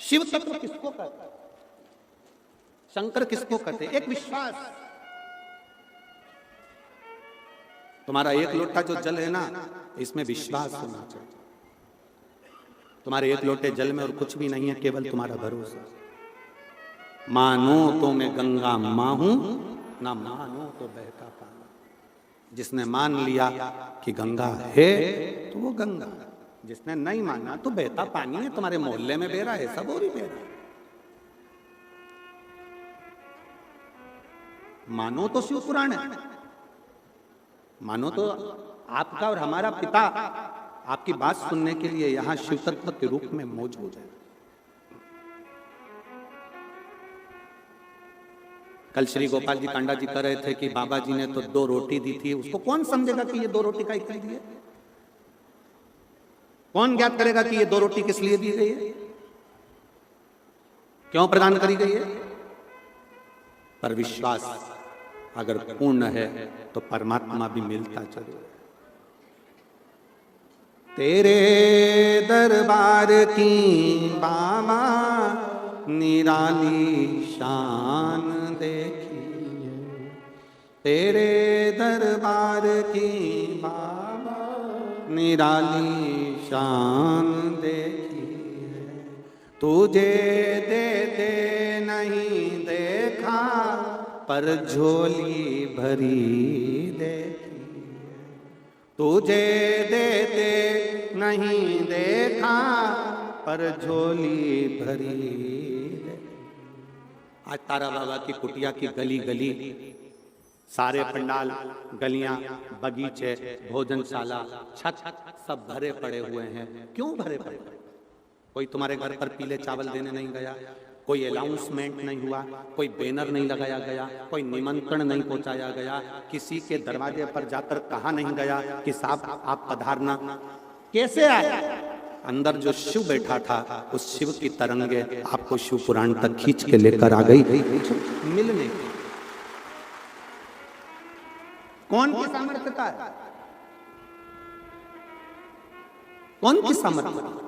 शिव तत्व किसको कहते हैं? शंकर किसको कहते हैं? एक विश्वास। तुम्हारा 1 लोटा जो जल है ना, इसमें विश्वास होना चाहिए। तुम्हारे 1 लोटे जल में और कुछ भी नहीं है, केवल तुम्हारा भरोसा। मानो तो मैं गंगा मां हूं, ना मानो तो बहता पानी। जिसने मान लिया कि गंगा है तो वो गंगा, जिसने नहीं माना तो बहता पानी है। तुम्हारे मोहल्ले में बह रहा है, सब और ही बह रहा है। मानो तो शिव पुराण है, मानो तो आपका और हमारा पिता आपकी बात सुनने के लिए यहां शिव तत्व के रूप में मौजूद है। कल श्री गोपाल जी कांडा जी कह रहे थे कि बाबा जी ने तो 2 रोटी दी थी, उसको कौन समझेगा कि ये 2 रोटी का ही दी है? कौन ज्ञात करेगा कि ये 2 रोटी किस लिए दी गई है, क्यों प्रदान करी गई है? पर विश्वास अगर पूर्ण है तो परमात्मा भी मिलता जरूर है। तेरे दरबार की बाबा निराली शान देखी, तेरे दरबार की बाबा निराली शान देखी है। तुझे देते नहीं देखा पर झोली भरी देखी है। तुझे देते नहीं देखा पर झोली भरी देखी। आज तारा बाबा की कुटिया की गली गली, सारे पंडाल, गलियां, बगीचे, भोजनशाला, छत सब भरे पड़े हुए हैं। क्यों भरे पड़े? कोई तुम्हारे घर पर पीले चावल देने नहीं गया, कोई अनाउंसमेंट नहीं हुआ, कोई बैनर नहीं लगाया गया, कोई निमंत्रण नहीं पहुंचाया गया, किसी के दरवाजे पर जाकर कहा नहीं गया कि साहब आप पधारना। कैसे आए? अंदर जो शिव बैठा था उस शिव की तरंगे आपको शिव पुराण तक खींच के लेकर आ गई मिलने। कौन की सामर्थ्यता है? कौन की सामर्थ्य?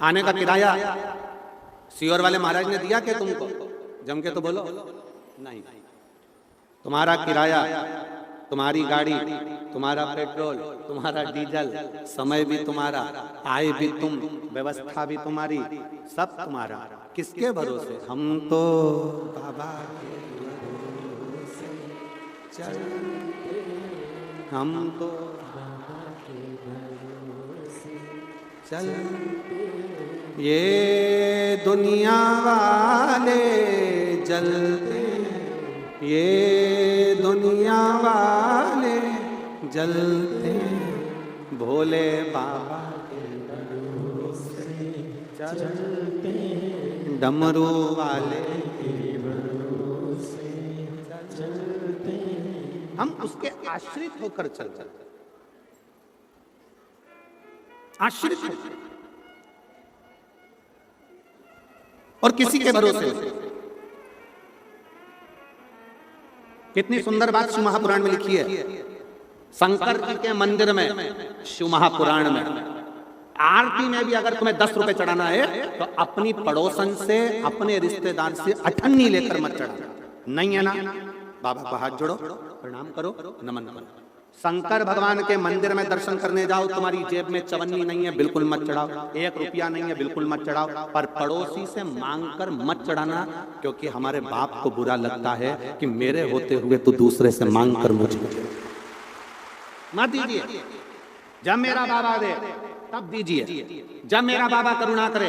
आने का किराया सीओर वाले महाराज ने दिया क्या तुमको? जम के तो बोलो। नहीं, तुम्हारा किराया, तुम्हारी गाड़ी, तुम्हारा पेट्रोल, तुम्हारा डीजल, समय भी तुम्हारा, आय भी तुम, व्यवस्था भी तुम्हारी, सब तुम्हारा। किसके भरोसे? हम तो बाबा के भरोसे चलते, हम तो बाबा के भरोसे चलते। ये दुनिया वाले जलते, ये दुनिया वाले जलते, भोले बाबा के भरोसे चलते, डमरू वाले के भरोसे चलते। हम उसके आश्रित होकर चलते, आश्रित होकर, और किसी के भरोसे। कितनी सुंदर बात शिव महापुराण में लिखी है। शंकर जी के मंदिर में, शिव महापुराण में, आरती में भी अगर तुम्हें 10 रुपए चढ़ाना है तो अपनी पड़ोसन से, अपने रिश्तेदार से अठन्नी लेकर मत चढ़ाना। नहीं है ना? बाबा को हाथ जोड़ो, प्रणाम करो, नमन करो। शंकर भगवान के मंदिर में दर्शन करने जाओ, तुम्हारी जेब में चवन्नी नहीं है, बिल्कुल मत चढ़ाओ। 1 रुपया नहीं है, बिल्कुल मत चढ़ाओ। पर पड़ोसी से मांग कर मत चढ़ाना, क्योंकि हमारे बाप को बुरा लगता है कि मेरे होते हुए तू दूसरे से मांग कर मुझे मत दीजिए। जब मेरा बाबा दे तब दीजिए, जब मेरा बाबा करुणा करे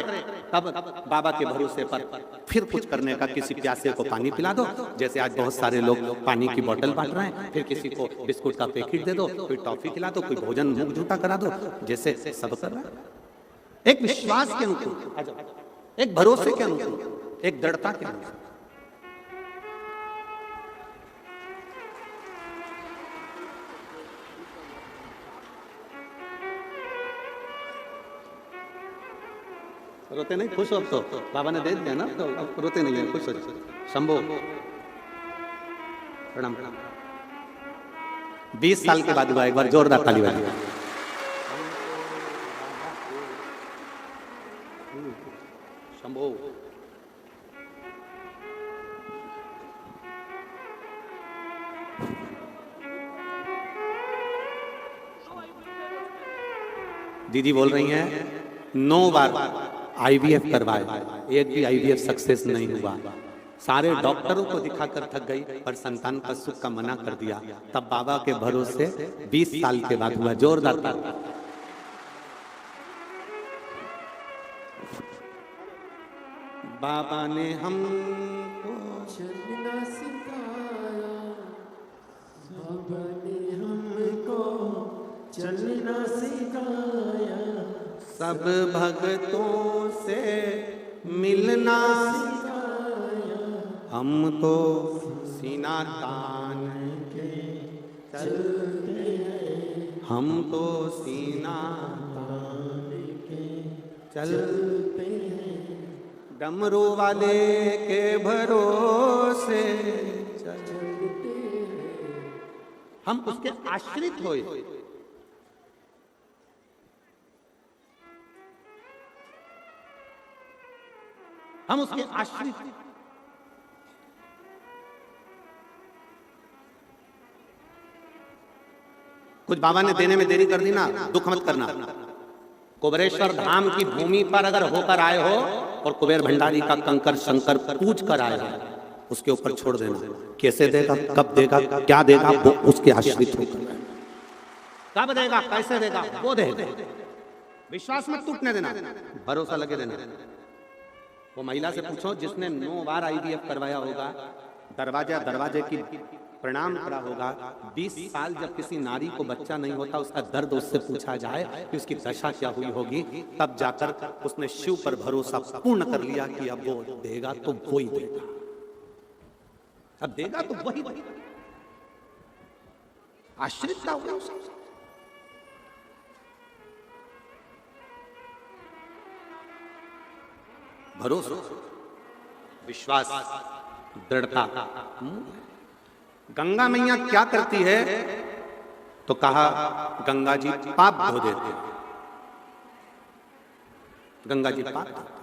तब बाबा के भरोसे पर फिर कुछ करने का। किसी प्यासे को पानी पिला दो, जैसे आज बहुत सारे लोग पानी की बोतल बांट रहे हैं, फिर किसी को बिस्कुट का पैकेट दे दो, कोई टॉफी खिला दो, कोई भोजन मुंह झूठा करा दो, जैसे सब कर रहा है। एक विश्वास के अनुकूल, एक भरोसे के अनुकूल, एक दृढ़ता के अनुकूल। रोते नहीं, खुश हो। अब तो बाबा ने दे दिया ना, तो अब रोते नहीं है, खुश हो जाओ। शंभो प्रणाम। 20 साल के बाद हुआ, एक बार जोरदार ताली बजाइए। शंभो। दीदी बोल रही हैं 9 बार IVF करवाए, एक भी IVF सक्सेस नहीं हुआ। सारे डॉक्टरों को दिखाकर थक गई, पर संतान का सुख का मना कर दिया। तब बाबा के भरोसे 20 साल के बाद हुआ। जोरदार ताली। बाबा ने हमको चलना सिखाया, बाबा ने चलना सिखाया, सब भक्तों से मिलना सिखाया, हम तो सीना तान के चलते हैं, हम तो सीना तान के चलते हैं, डमरू वाले के भरोसे चलते हैं। हम उसके आश्रित होए। हम उसके आश्रित। कुछ बाबा ने देने में देरी कर दी ना, दुख मत करना। कुबेरेश्वर धाम की भूमि पर अगर होकर आए हो और कुबेर भंडारी का कंकर शंकर पूज कर आए हो, उसके ऊपर छोड़ देना। कैसे देगा, कब देगा, क्या देगा, वो उसके आश्रित होकर। कब देगा, कैसे देगा, वो देगा। विश्वास मत टूटने देना, भरोसा लगे देना। वो महिला से पूछो जिसने 9 बार IVF करवाया होगा, दरवाजे की प्रणाम करा होगा। 20 साल जब किसी नारी को बच्चा नहीं होता, उसका दर्द उससे पूछा जाए कि उसकी दशा क्या हुई होगी, तब जाकर उसने शिव पर भरोसा पूर्ण कर लिया कि अब वो देगा तो वो ही देगा, अब देगा तो वही देगा। आश्रित हुआ उसका। भरोसा, विश्वास, दृढ़ता। गंगा मैया क्या करती है तो कहा गंगा जी पाप धो देते हैं। गंगा जी पाप धोते।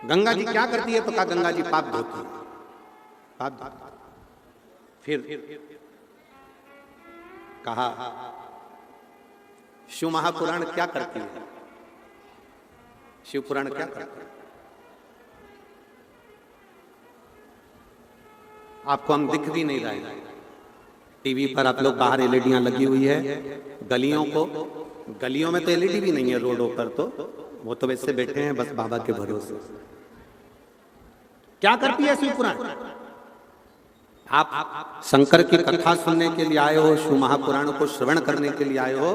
गंगा जी क्या करती है तो कहा गंगा जी पाप धोती है, पाप धोती। फिर कहा शिव महापुराण क्या करती है, शिव पुराण क्या करता है। आपको हम दिख भी नहीं रहे, टीवी पर आप लोग बाहर एलईडियां लगी हुई है, गलियों में तो एलईडी भी नहीं है, रोडों पर तो वो तो वैसे बैठे हैं बस बाबा के भरोसे। क्या करती है शिव पुराण? आप शंकर की कथा सुनने के लिए आए हो, शिव महापुराण को श्रवण करने के लिए आए हो।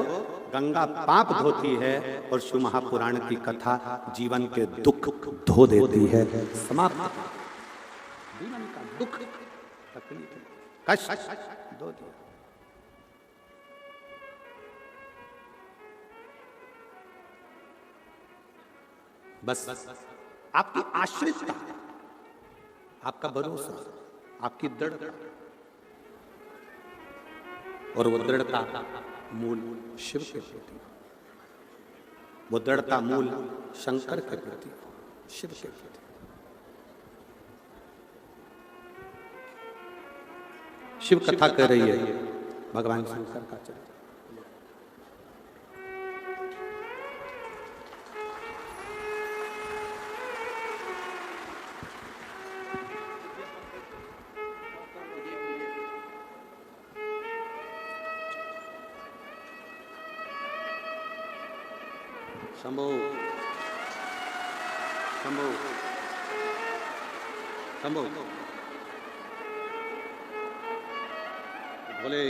गंगा पाप धोती है और शिव महापुराण की कथा जीवन के दुख धो देती है। समाप्त। जीवन का दुख, तकलीफ, कष्ट धो दिया। बस आपकी आश्रितता, आपका भरोसा, आपकी दृढ़ता, और वो दृढ़ता मूल शिव के प्रति, वो दृढ़ता मूल शंकर के प्रति, शिव के प्रति। शिव कथा कह रही है भगवान शंकर का चरित्र। शंभो शंभो शंभो बोले।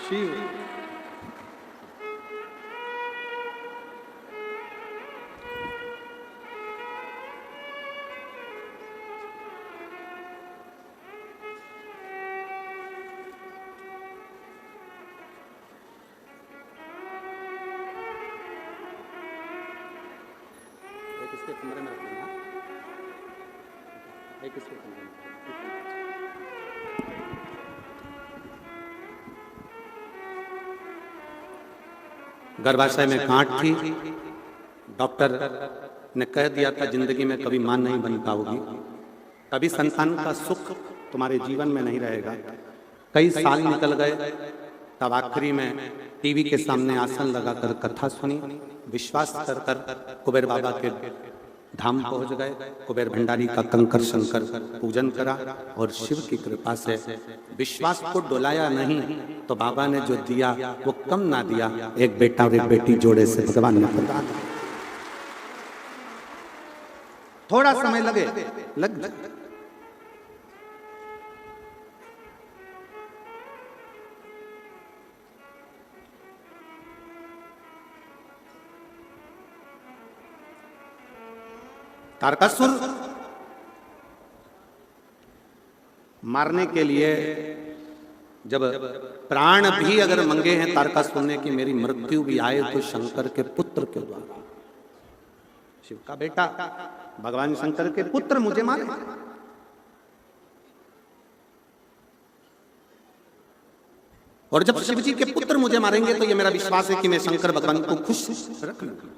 शिव इसके कमरे में रखूंगा, एक इसके कमरे में। गर्भाशय में गांठ थी, डॉक्टर ने कह दिया था जिंदगी में कभी मां नहीं बन पाओगी, कभी संतान का सुख तुम्हारे जीवन में नहीं रहेगा। कई साल निकल गए, तब आखिरी में टीवी के सामने आसन लगाकर कथा सुनी, विश्वास कर कुबेर बाबा के धाम पहुंच गए। कुबेर भंडारी का कंकर शंकर पूजन करा और शिव की कृपा से विश्वास को डोलाया नहीं तो बाबा ने जो दिया वो कम ना दिया, एक बेटा और एक बेटी जोड़े से भगवान ने प्रदान किया। थोड़ा समय लगे लग जाए। तारकासुर मारने के लिए जब प्राण भी अगर मंगे हैं तारकासुर ने कि मेरी मृत्यु भी आए तो शंकर के पुत्र के द्वारा, शिव का बेटा भगवान शंकर के पुत्र मुझे मारे। और जब शिव जी के पुत्र मुझे मारेंगे तो ये मेरा विश्वास है कि मैं शंकर भगवान को खुश रख लूंगा।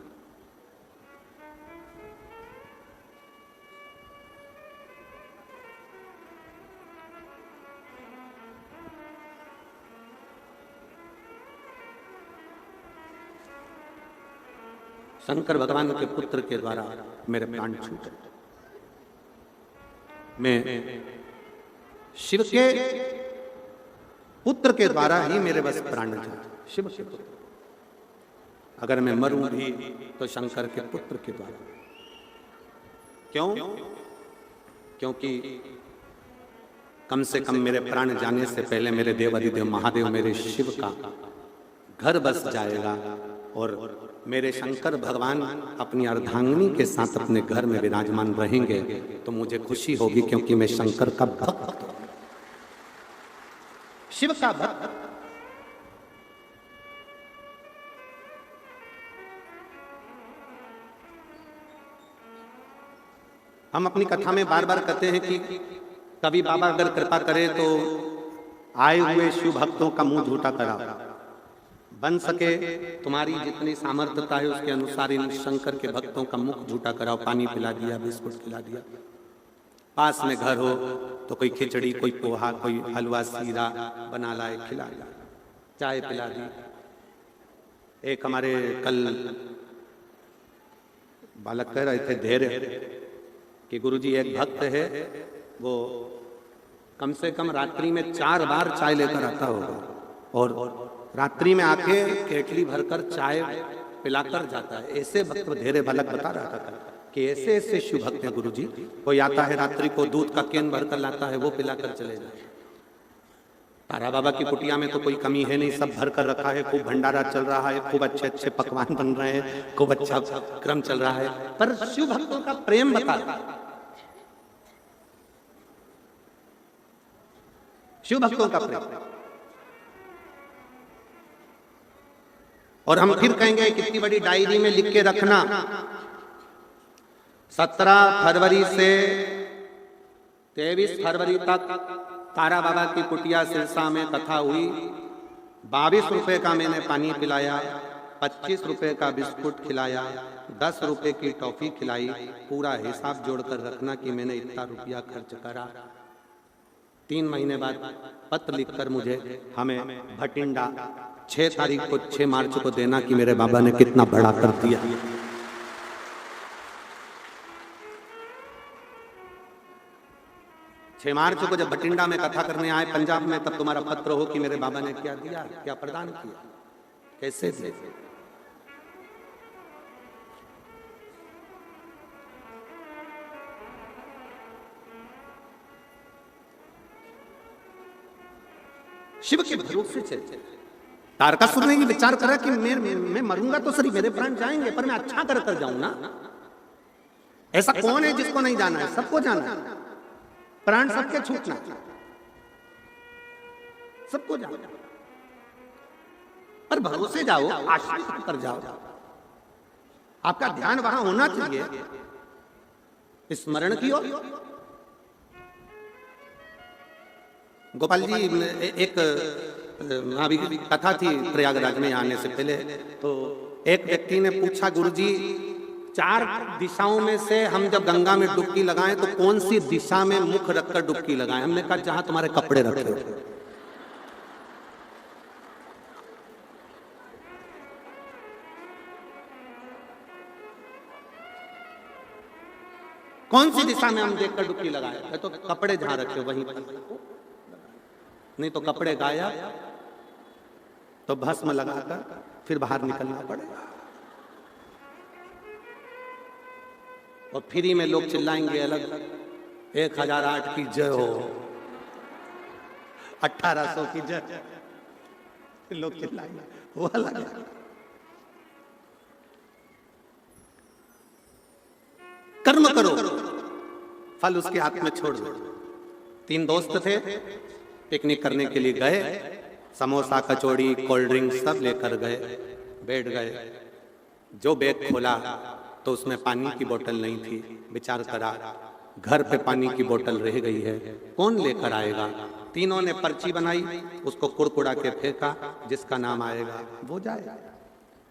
शंकर भगवान के पुत्र के द्वारा मेरे प्राण छूटे। मैं शिव के पुत्र के द्वारा ही मेरे बस प्राण जाते, शिव के पुत्र। अगर मैं मरूं भी तो शंकर के पुत्र के द्वारा। क्यों? क्योंकि कम से कम मेरे प्राण जाने से पहले मेरे देव अधिदेव महादेव मेरे शिव का घर बस जाएगा और मेरे शंकर भगवान अपनी अर्धांगिनी के साथ अपने घर में विराजमान रहेंगे तो मुझे खुशी होगी, क्योंकि मैं शंकर का भक्त हूं, शिव का भक्त। हम अपनी कथा में बार बार कहते हैं कि कभी बाबा अगर कृपा करे तो आए हुए शिव भक्तों का मुंह झूठा करा, बन सके तुम्हारी जितनी सामर्थ्यता है उसके अनुसार इन शंकर के भक्तों का मुख झूठा कराओ। पानी पिला दिया, बिस्कुट खिला दिया, पास में घर हो तो कोई खिचड़ी, कोई पोहा, कोई हलवा सीरा बना लाए खिला दिया, चाय पिला दी। एक हमारे कल बालक कह रहे थे धैर्य कि गुरुजी एक भक्त है वो कम से कम रात्रि में 4 बार चाय लेकर आता होगा और रात्रि में आके केटली भरकर चाय पिलाकर जाता है। ऐसे भक्त धैर्य बालक बता रहा था कि ऐसे ऐसे शिव भक्त हैं गुरुजी। कोई आता है रात्रि को दूध का केन भरकर लाता है, वो पिलाकर चले जाए। तारा बाबा की कुटिया में तो कोई कमी है नहीं, सब भर कर रखा है, खूब भंडारा चल रहा है, खूब अच्छे अच्छे पकवान बन रहे हैं, खूब अच्छा क्रम चल रहा है। पर शिव भक्तों का प्रेम बता, शिव भक्तों का प्रेम। और हम फिर कहेंगे कितनी बड़ी डायरी में लिख के रखना, 17 फरवरी से 23 फरवरी तक तारा बाबा की कुटिया सिरसा में कथा हुई। 22 रुपए का मैंने पानी पिलाया, 25 रुपए का बिस्कुट खिलाया, 10 रुपए की टॉफी खिलाई। पूरा हिसाब जोड़कर रखना कि मैंने इतना रुपया खर्च करा। 3 महीने बाद पत्र लिखकर मुझे हमें भटिंडा 6 तारीख को 6 मार्च को देना कि मेरे बाबा ने कितना बड़ा कर दिया। छह मार्च को जब भटिंडा में कथा करने आए पंजाब में, तब तुम्हारा पत्र हो कि मेरे बाबा ने क्या दिया, क्या प्रदान किया, कैसे दिया। शिव के भरोसे चलते। तारकासुर ने ये विचार करा कि मैं मरूंगा तो सही, मेरे प्राण जाएंगे, पर मैं अच्छा कर जाऊं ना। ऐसा कौन है जिसको नहीं जाना है? सबको जाना है, प्राण सबके छूटना, सबको जाना। पर भरोसे जाओ, आश्रित कर जाओ, आपका ध्यान वहां होना चाहिए, स्मरण की ओर। गोपाल जी एक अभी कथा थी प्रयागराज में आने से पहले, तो एक व्यक्ति ने पूछा, गुरुजी 4 दिशाओं में से हम जब गंगा में डुबकी लगाएं तो कौन सी दिशा में मुख रखकर डुबकी लगाएं? हमने कहा जहां तुम्हारे कपड़े रखे हो। कौन सी दिशा में हम देखकर डुबकी लगाए? तो कपड़े जहां रखे वहीं पर, नहीं तो कपड़े गायब तो भस्म लगाकर फिर बाहर निकलना पड़ेगा। और फ्री में लोग चिल्लाएंगे अलग, 1008 की जय हो, 1800 की जय, लोग चिल्लाएंगे, वो अलग। कर्म करो, फल उसके हाथ में छोड़ दो। 3 दोस्त थे, पिकनिक करने के लिए गए, समोसा कचौड़ी कोल्ड ड्रिंक सब लेकर गए, बैठ गए। जो बैग खोला तो उसमें पानी की बोतल नहीं थी। विचार करा, घर पे पानी की बोतल रह गई है, कौन लेकर आएगा? तीनों ने पर्ची बनाई, उसको कुड़कुड़ा के फेंका, जिसका नाम आएगा वो जाएगा।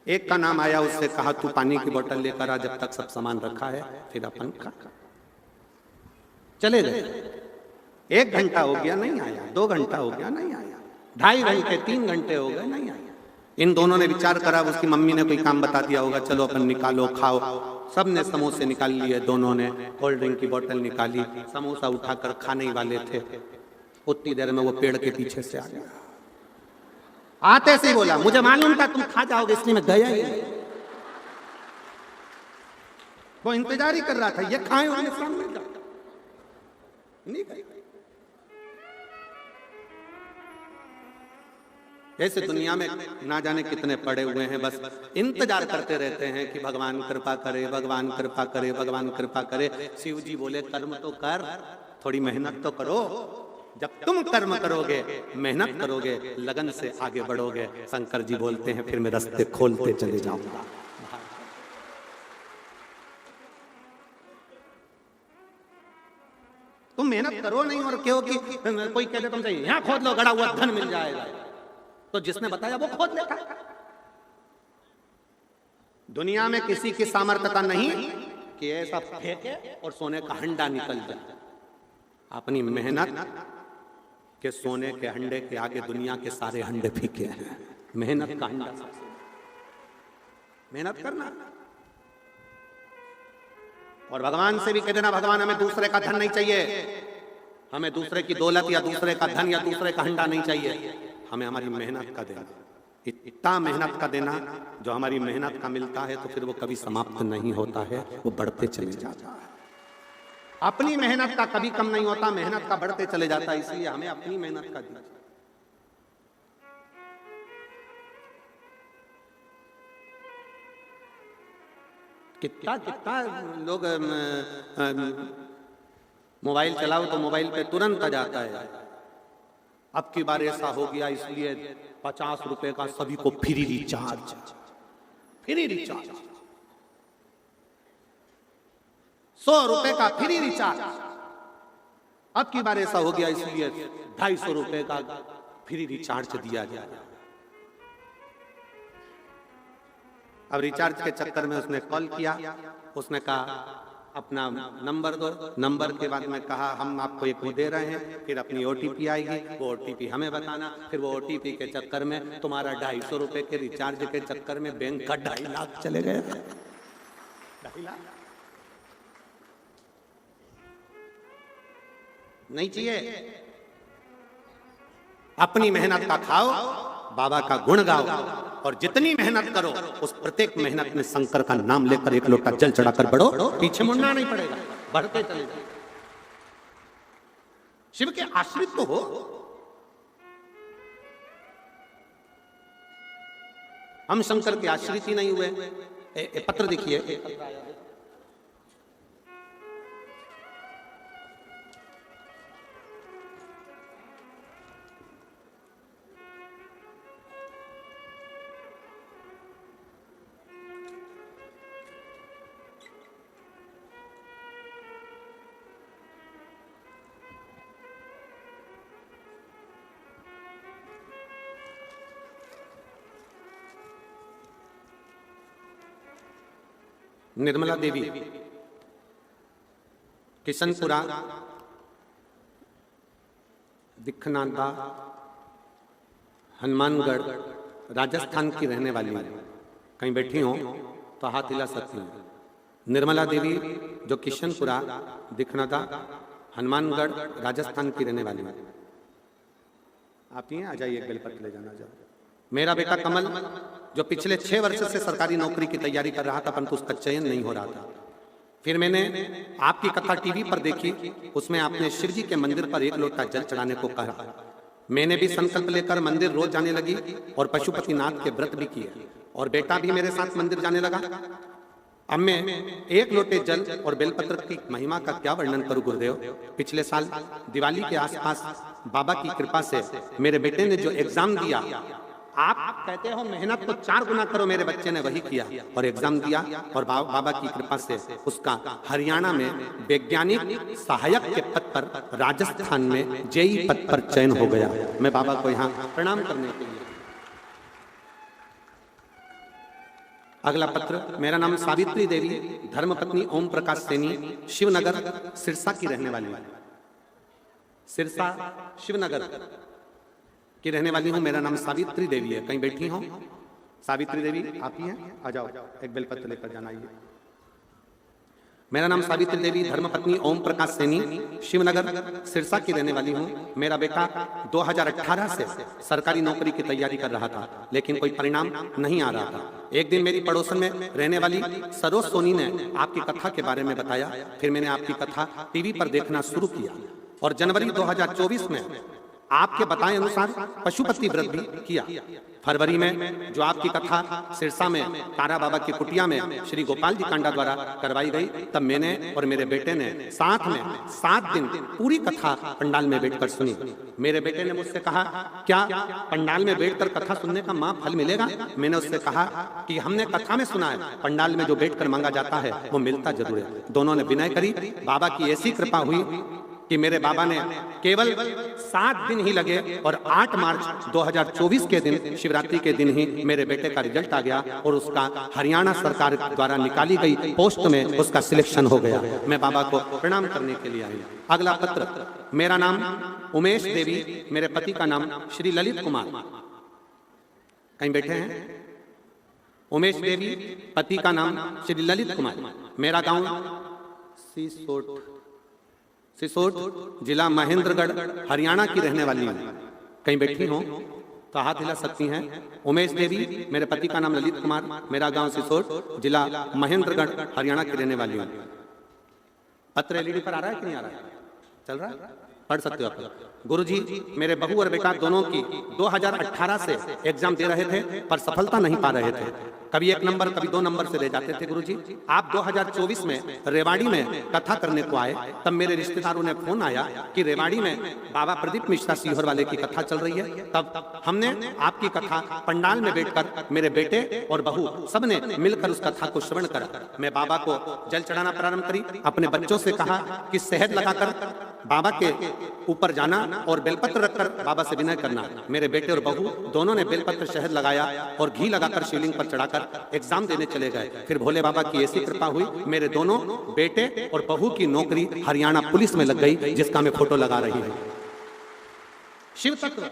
एक का नाम आया, उससे कहा तू पानी की बोतल लेकर आ, जब तक सब सामान रखा है फिर अपन खा। चले गए। 1 घंटा हो गया नहीं आया, 2 घंटा हो गया नहीं आया, 2.5 घंटे 3 घंटे हो गए नहीं आया। इन दोनों ने विचार करा, उसकी मम्मी ने कोई काम बता दिया होगा, चलो अपन निकालो खाओ। सब ने समोसे निकाल लिए, दोनों ने कोल्ड ड्रिंक की बोतल निकाली, समोसा उठाकर खाने ही वाले थे। उतनी देर में वो पेड़ के पीछे से आ गया। आते से ही बोला, मुझे मालूम था तुम खा जाओगे, इसलिए मैं गया ही नहीं। वो इंतजार ही कर रहा था, ये खाए वाले सामने नहीं खाए। ऐसे दुनिया में ना जाने कितने पड़े हुए हैं, बस इंतजार करते रहते हैं कि भगवान कृपा करे, भगवान कृपा करे, भगवान कृपा करे। शिव जी बोले कर्म तो कर, थोड़ी मेहनत तो करो। जब तुम कर्म करोगे, मेहनत करोगे, लगन से आगे बढ़ोगे, शंकर जी बोलते हैं फिर मैं रास्ते खोलते चले जाऊंगा। तुम मेहनत करो नहीं और कहो कि कोई कहते तुमसे यहां खोद लो, गड़ा हुआ धन मिल जाएगा, तो जिसने बताया वो खोद लेता। दुनिया में किसी की सामर्थ्यता नहीं कि ऐसा फेंके और सोने का हंडा निकल जाए। अपनी मेहनत के सोने के हंडे के आगे दुनिया के सारे हंडे फीके हैं। मेहनत का हंडा, मेहनत करना। और भगवान से भी कह देना, भगवान हमें दूसरे का धन नहीं चाहिए, हमें दूसरे की दौलत या दूसरे का धन या दूसरे का हंडा नहीं चाहिए, हमें हमारी मेहनत का देना। इतना मेहनत का देना, जो हमारी मेहनत का मिलता है तो फिर वो कभी समाप्त नहीं होता है, वो बढ़ते चले जाता है। अपनी मेहनत का कभी कम नहीं होता, मेहनत का बढ़ते चले जाता है। इसलिए हमें अपनी मेहनत का दीजिए। कितना कितना लोग मोबाइल चलाओ तो मोबाइल पे तुरंत आ जाता है, अब की बार ऐसा हो गया इसलिए 50 रुपए का सभी को फ्री रिचार्ज, फ्री रिचार्ज, 100 रुपए का फ्री रिचार्ज। अब की बार ऐसा हो गया इसलिए 250 रुपए का फ्री रिचार्ज दिया गया। अब रिचार्ज के चक्कर में उसने कॉल किया, उसने कहा अपना नंबर दो, नंबर के बाद में कहा हम आपको एक दे रहे हैं, फिर अपनी OTP आएगी, वो OTP हमें बताना, फिर वो OTP के चक्कर में तुम्हारा 250 रुपए के रिचार्ज के चक्कर में बैंक का 2.5 लाख चले गए। 2.5 लाख नहीं चाहिए। अपनी मेहनत का खाओ, बाबा का गुण गाओ, और जितनी मेहनत करो उस प्रत्येक मेहनत में शंकर का नाम लेकर एक लोटा जल चढ़ाकर बढ़ो, पीछे मुड़ना नहीं पड़ेगा, बढ़ते चले जाओ। शिव के आश्रित तो हो। हम शंकर के आश्रित ही नहीं हुए। पत्र देखिए, निर्मला देवी, किशनपुरा, दिखनांदा, हनुमानगढ़, राजस्थान की रहने वाली है। कहीं बैठी हो तो हाथ हिला सकती हैं। निर्मला देवी जो किशनपुरा दिखनदा हनुमानगढ़ राजस्थान की रहने वाली है। आप ही हैं, आ जाइए, बेलपत्र ले जाना जाओ। मेरा बेटा कमल जो पिछले 6 वर्ष से सरकारी नौकरी की तैयारी कर रहा था परंतु उसका चयन नहीं हो रहा था। फिर मैंने आपकी कथा टीवी पर देखी, उसमें आपने शिव जी के मंदिर पर 1 लोटा जल चढ़ाने को कहा। मैंने भी संकल्प लेकर मंदिर रोज जाने लगी और पशुपतिनाथ के व्रत भी किए और बेटा भी मेरे साथ मंदिर जाने लगा। अब मैं 1 लोटे जल और बेलपत्र की महिमा का क्या वर्णन करूं गुरुदेव। पिछले साल दिवाली के आसपास बाबा की कृपा से मेरे बेटे ने जो एग्जाम दिया, आप कहते हो मेहनत तो 4 गुना करो, मेरे बच्चे ने वही किया और एग्जाम दिया और बाबा की कृपा से उसका हरियाणा में वैज्ञानिक सहायक के पद पर राजस्थान में जेई पद पर चयन हो गया। मैं बाबा को यहाँ प्रणाम करने के लिए। अगला पत्र, मेरा नाम सावित्री देवी, धर्मपत्नी ओम प्रकाश सैनी, शिवनगर सिरसा की रहने वाली है। सिरसा शिवनगर की रहने वाली हूं। मेरा नाम सावित्री देवी है। कहीं बैठी हो सावित्री देवी? आप ही हैं, आ जाओ, एक बेलपत्र लेकर जाना। आइए। मेरा नाम सावित्री देवी, धर्मपत्नी ओम प्रकाश सैनी, शिवनगर सिरसा की रहने वाली हूँ। मेरा बेटा 2018 से सरकारी नौकरी की तैयारी कर रहा था लेकिन कोई परिणाम नहीं आ रहा था। एक दिन मेरी पड़ोसन में रहने वाली सरोज सोनी ने आपकी कथा के बारे में बताया। फिर मैंने आपकी कथा टीवी पर देखना शुरू किया और जनवरी 2024 में आपके बताए अनुसार पशुपति व्रत भी किया। फरवरी में जो आपकी कथा सिरसा में तारा बाबा की कुटिया में श्री गोपाल जी कांडा द्वारा करवाई गई, तब मैंने और मेरे बेटे ने साथ में 7 दिन पूरी कथा पंडाल में बैठकर सुनी। मेरे बेटे ने मुझसे कहा, क्या पंडाल में बैठकर कथा सुनने का मां फल मिलेगा? मैंने उससे कहा कि हमने कथा में सुना है, पंडाल में जो बैठकर मांगा जाता है वो मिलता जरूर है। दोनों ने विनय करी। बाबा की ऐसी कृपा हुई कि मेरे बाबा ने केवल 7 दिन ही लगे और 8 मार्च 2024 के दिन, शिवरात्रि के दिन ही मेरे बेटे का रिजल्ट आ गया और उसका हरियाणा सरकार द्वारा निकाली गई पोस्ट में उसका सिलेक्शन हो गया। मैं बाबा को प्रणाम करने के लिए आई। अगला पत्र, मेरा नाम उमेश देवी, मेरे पति का नाम श्री ललित कुमार। कहीं बैठे हैं? उमेश देवी, पति का नाम श्री ललित कुमार। मेरा गांव सिसोट, जिला महेंद्रगढ़, हरियाणा की रहने वाली हूँ। कहीं बैठी हो तो हाथ हिला सकती हैं। उमेश देवी, मेरे पति का नाम ललित कुमार, मेरा गांव सिसोट, जिला महेंद्रगढ़, हरियाणा की रहने वाली हूँ। पत्र एलईडी पर आ रहा है कि नहीं आ रहा है? चल रहा है, पढ़ सकते हो आप। गुरुजी, मेरे बहू और बेटा दोनों की 2018 से एग्जाम दे रहे थे पर सफलता नहीं पा रहे थे। कभी 1 नंबर कभी 2 नंबर से ले जाते थे। गुरुजी, आप 2024 में रेवाड़ी में कथा करने को आए, तब मेरे रिश्तेदारों ने फोन आया कि रेवाड़ी में बाबा प्रदीप मिश्रा सीहोर वाले की कथा चल रही है। तब हमने आपकी कथा पंडाल में बैठकर मेरे बेटे और बहू सबने मिलकर उस कथा को श्रवण करा। मैं बाबा को जल चढ़ाना प्रारंभ करी। अपने बच्चों से कहा कि शहद लगाकर बाबा के ऊपर जाना और बेलपत्र रखकर बाबा से विनय करना। मेरे बेटे और बहू दोनों ने बेलपत्र शहद लगाया और घी लगाकर शिवलिंग पर चढ़ाकर एग्जाम देने चले गए। फिर भोले बाबा की ऐसी कृपा हुई, मेरे दोनों बेटे और बहू की नौकरी हरियाणा पुलिस में लग गई, जिसका मैं फोटो लगा रही हूं। शिव तत्व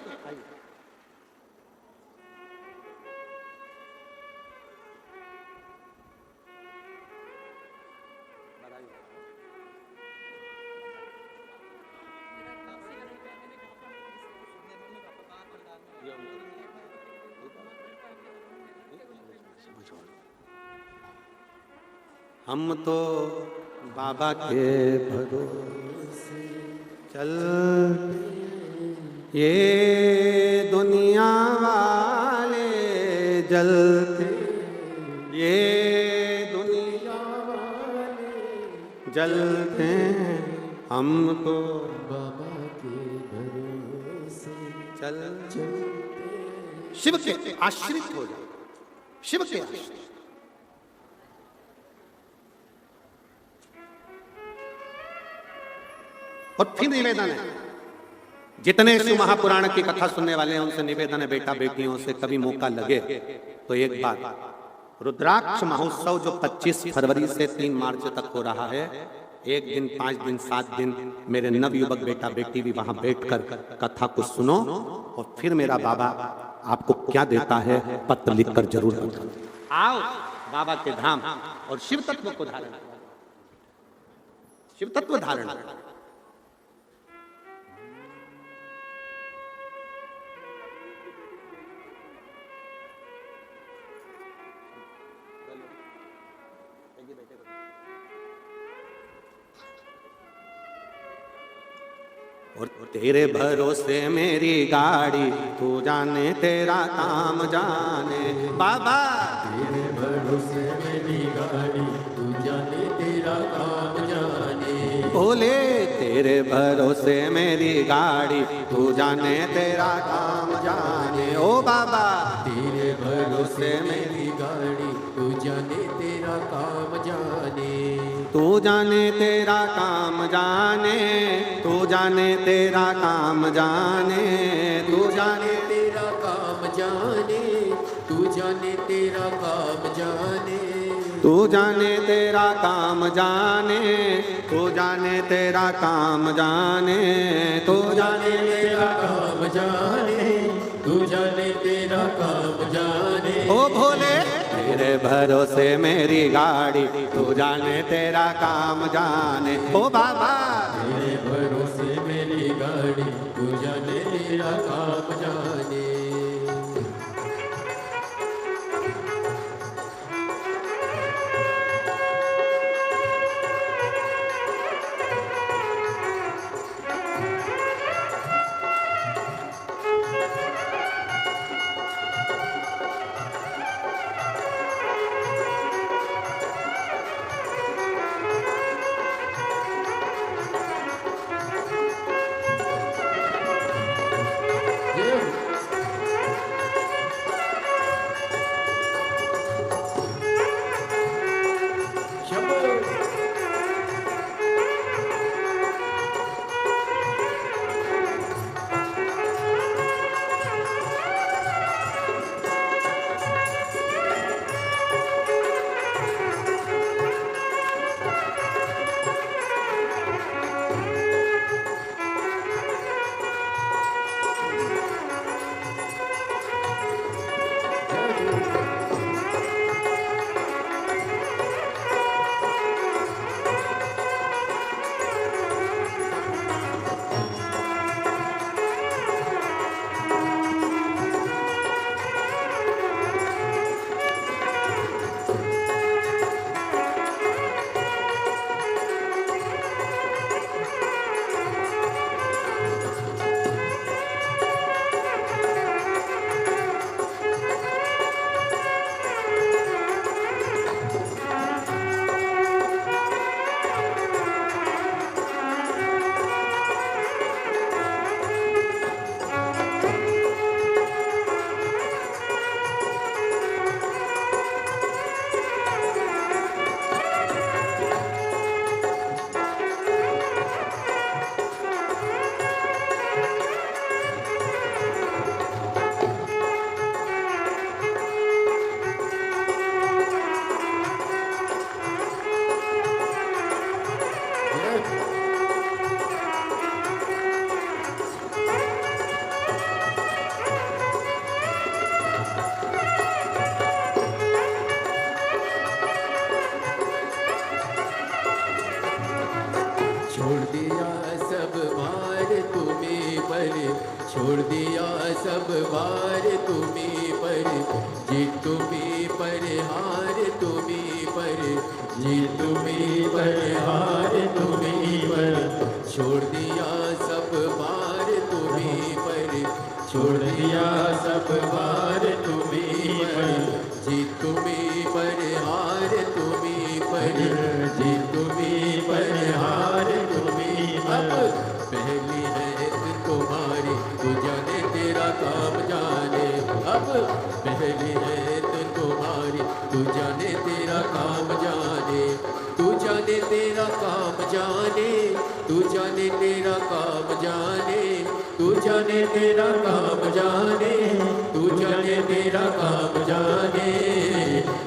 हम तो बाबा के भरोसे चल, ये दुनिया वाले जलते, ये दुनिया वाले जलते, हम तो बाबा के भरोसे चल। चलते। शिव के आश्रित हो जाओ, शिव के आश्रित। और फिर निवेदन है, जितने शिव महापुराण की कथा सुनने वाले हैं उनसे निवेदन है, बेटा बेटियों से कभी मौका लगे तो एक बार रुद्राक्ष महोत्सव जो 25 फरवरी से 3 मार्च तक हो रहा है, 1 दिन 5 दिन 7 दिन मेरे नवयुवक बेटा बेटी भी वहां बैठकर कथा को सुनो और फिर मेरा बाबा आपको क्या देता है पत्र लिखकर जरूर बताओ। आओ बाबा के धाम और शिव तत्व को धारण किया, शिव तत्व धारण किया। और तेरे भरोसे मेरी गाड़ी, तू जाने तेरा काम जाने बाबा। तेरे भरोसे मेरी गाड़ी, तू जाने तेरा काम जाने। बोले तेरे भरोसे मेरी गाड़ी, तू जाने तेरा काम जाने। ओ बाबा तेरे भरोसे मेरी गाड़ी, तू जाने तेरा काम जाने। तू जाने तेरा काम जाने, तू जाने तेरा काम जाने, तू जाने तेरा काम जाने, तू जाने तेरा काम जाने। तू जाने तेरा काम जाने, तू जाने तेरा काम जाने, तू जाने तेरा काम जाने, तू जाने तेरा काम जाने। ओ भोले तेरे भरोसे मेरी गाड़ी, तू जाने तेरा काम जाने। ओ बाबा तेरे भरोसे मेरी गाड़ी, तू जाने तेरा काम जाने। छोड़ दिया सब भार तुम्हें पर, छोड़ दिया सब भार तुम्हें पर। जीत तुम्हें पर, हार तुम्हें पर, जीत तुम्हें पर, हार तुम्हें पर। छोड़ दिया सब भार तुम्हें पर, छोड़ दिया सब भार तुम्हें पर। जीत तुम्हें पर, हार तुम्हें पर, जीत तुम्हें पर, हार तुम्हें पर। पहली है तुम्हारी, तू जाने तेरा काम जाने। अब पहली है तुम्हारी, तू जाने तेरा काम जाने। तू जाने तेरा काम जाने, तू जाने तेरा काम जाने। तू जाने तेरा काम जाने, तू जाने तेरा काम जाने।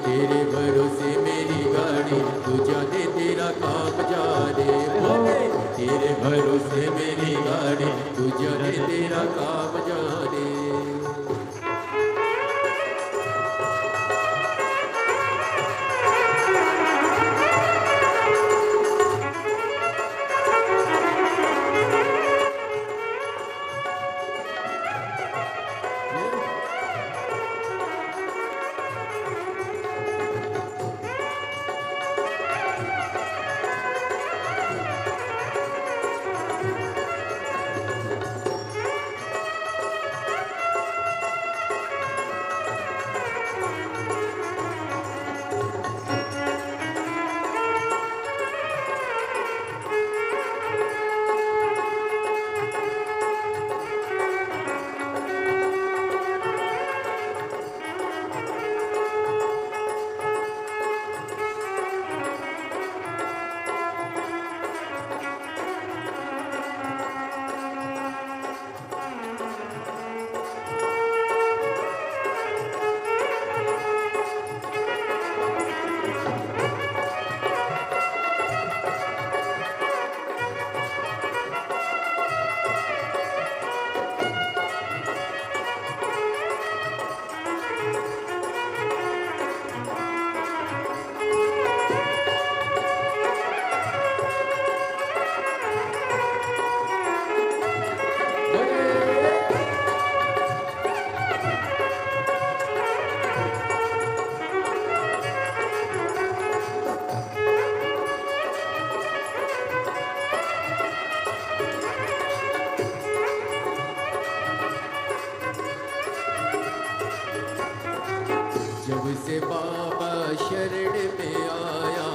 तेरे भरोसे मेरी गाड़ी, तू जाने तेरा काम जाने। बोले तेरे भरोसे मेरी गाड़ी, तू जाने तेरा काम जाने। बाबा शरण में आया,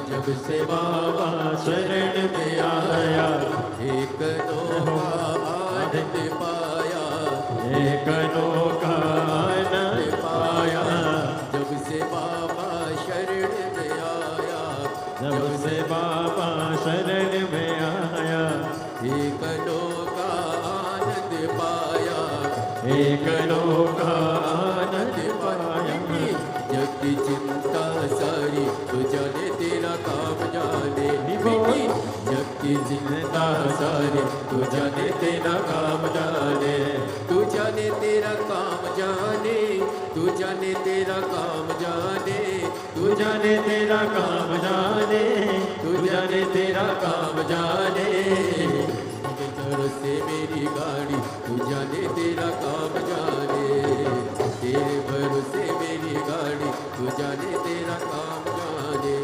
जब से बाबा शरण में आया, एक अनोखा आनंद पाया, एक अनोखा आनंद पाया। जब से बाबा शरण में आया, जब से बाबा शरण में आया, एक अनोखा आनंद पाया, एक अनोखा आनंद पाया। जग की चिंता सारी तू जाने, तेरा काम जाने मिटी। जग की चिंता सारी तू जाने, तेरा काम जाने, तू जाने तेरा काम जाने, तू जाने तेरा काम जाने, तू जाने तेरा काम जाने, तू जाने तेरा काम जाने। तेरे से मेरी गाड़ी, तू जाने तेरा काम जाने, तेरे भरोसे मेरी गाड़ी, तू जाने तेरा काम जाने।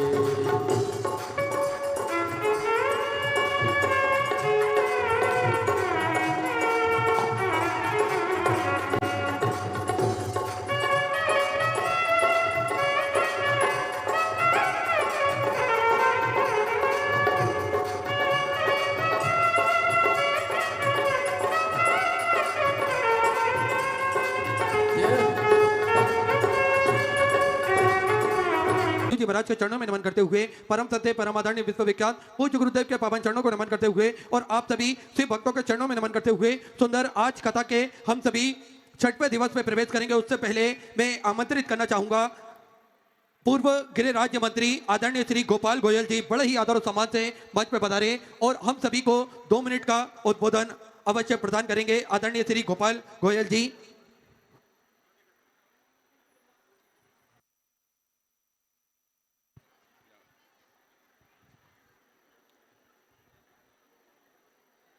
जी महाराज के चरणों में नमन करते हुए परम सत्य परम आदरणीय विश्वविख्यात पूज्य गुरुदेव के पावन चरणों को नमन करते हुए और आप सभी शिव भक्तों के चरणों में नमन करते हुए सुंदर आज कथा के हम सभी छठवें दिवस में प्रवेश करेंगे। उससे पहले मैं आमंत्रित करना चाहूंगा पूर्व गृह राज्य मंत्री आदरणीय श्री गोपाल गोयल जी, बड़े ही आदर और सम्मान से मंच पर पधारे और हम सभी को 2 मिनट का उद्बोधन अवश्य प्रदान करेंगे। आदरणीय श्री गोपाल गोयल जी।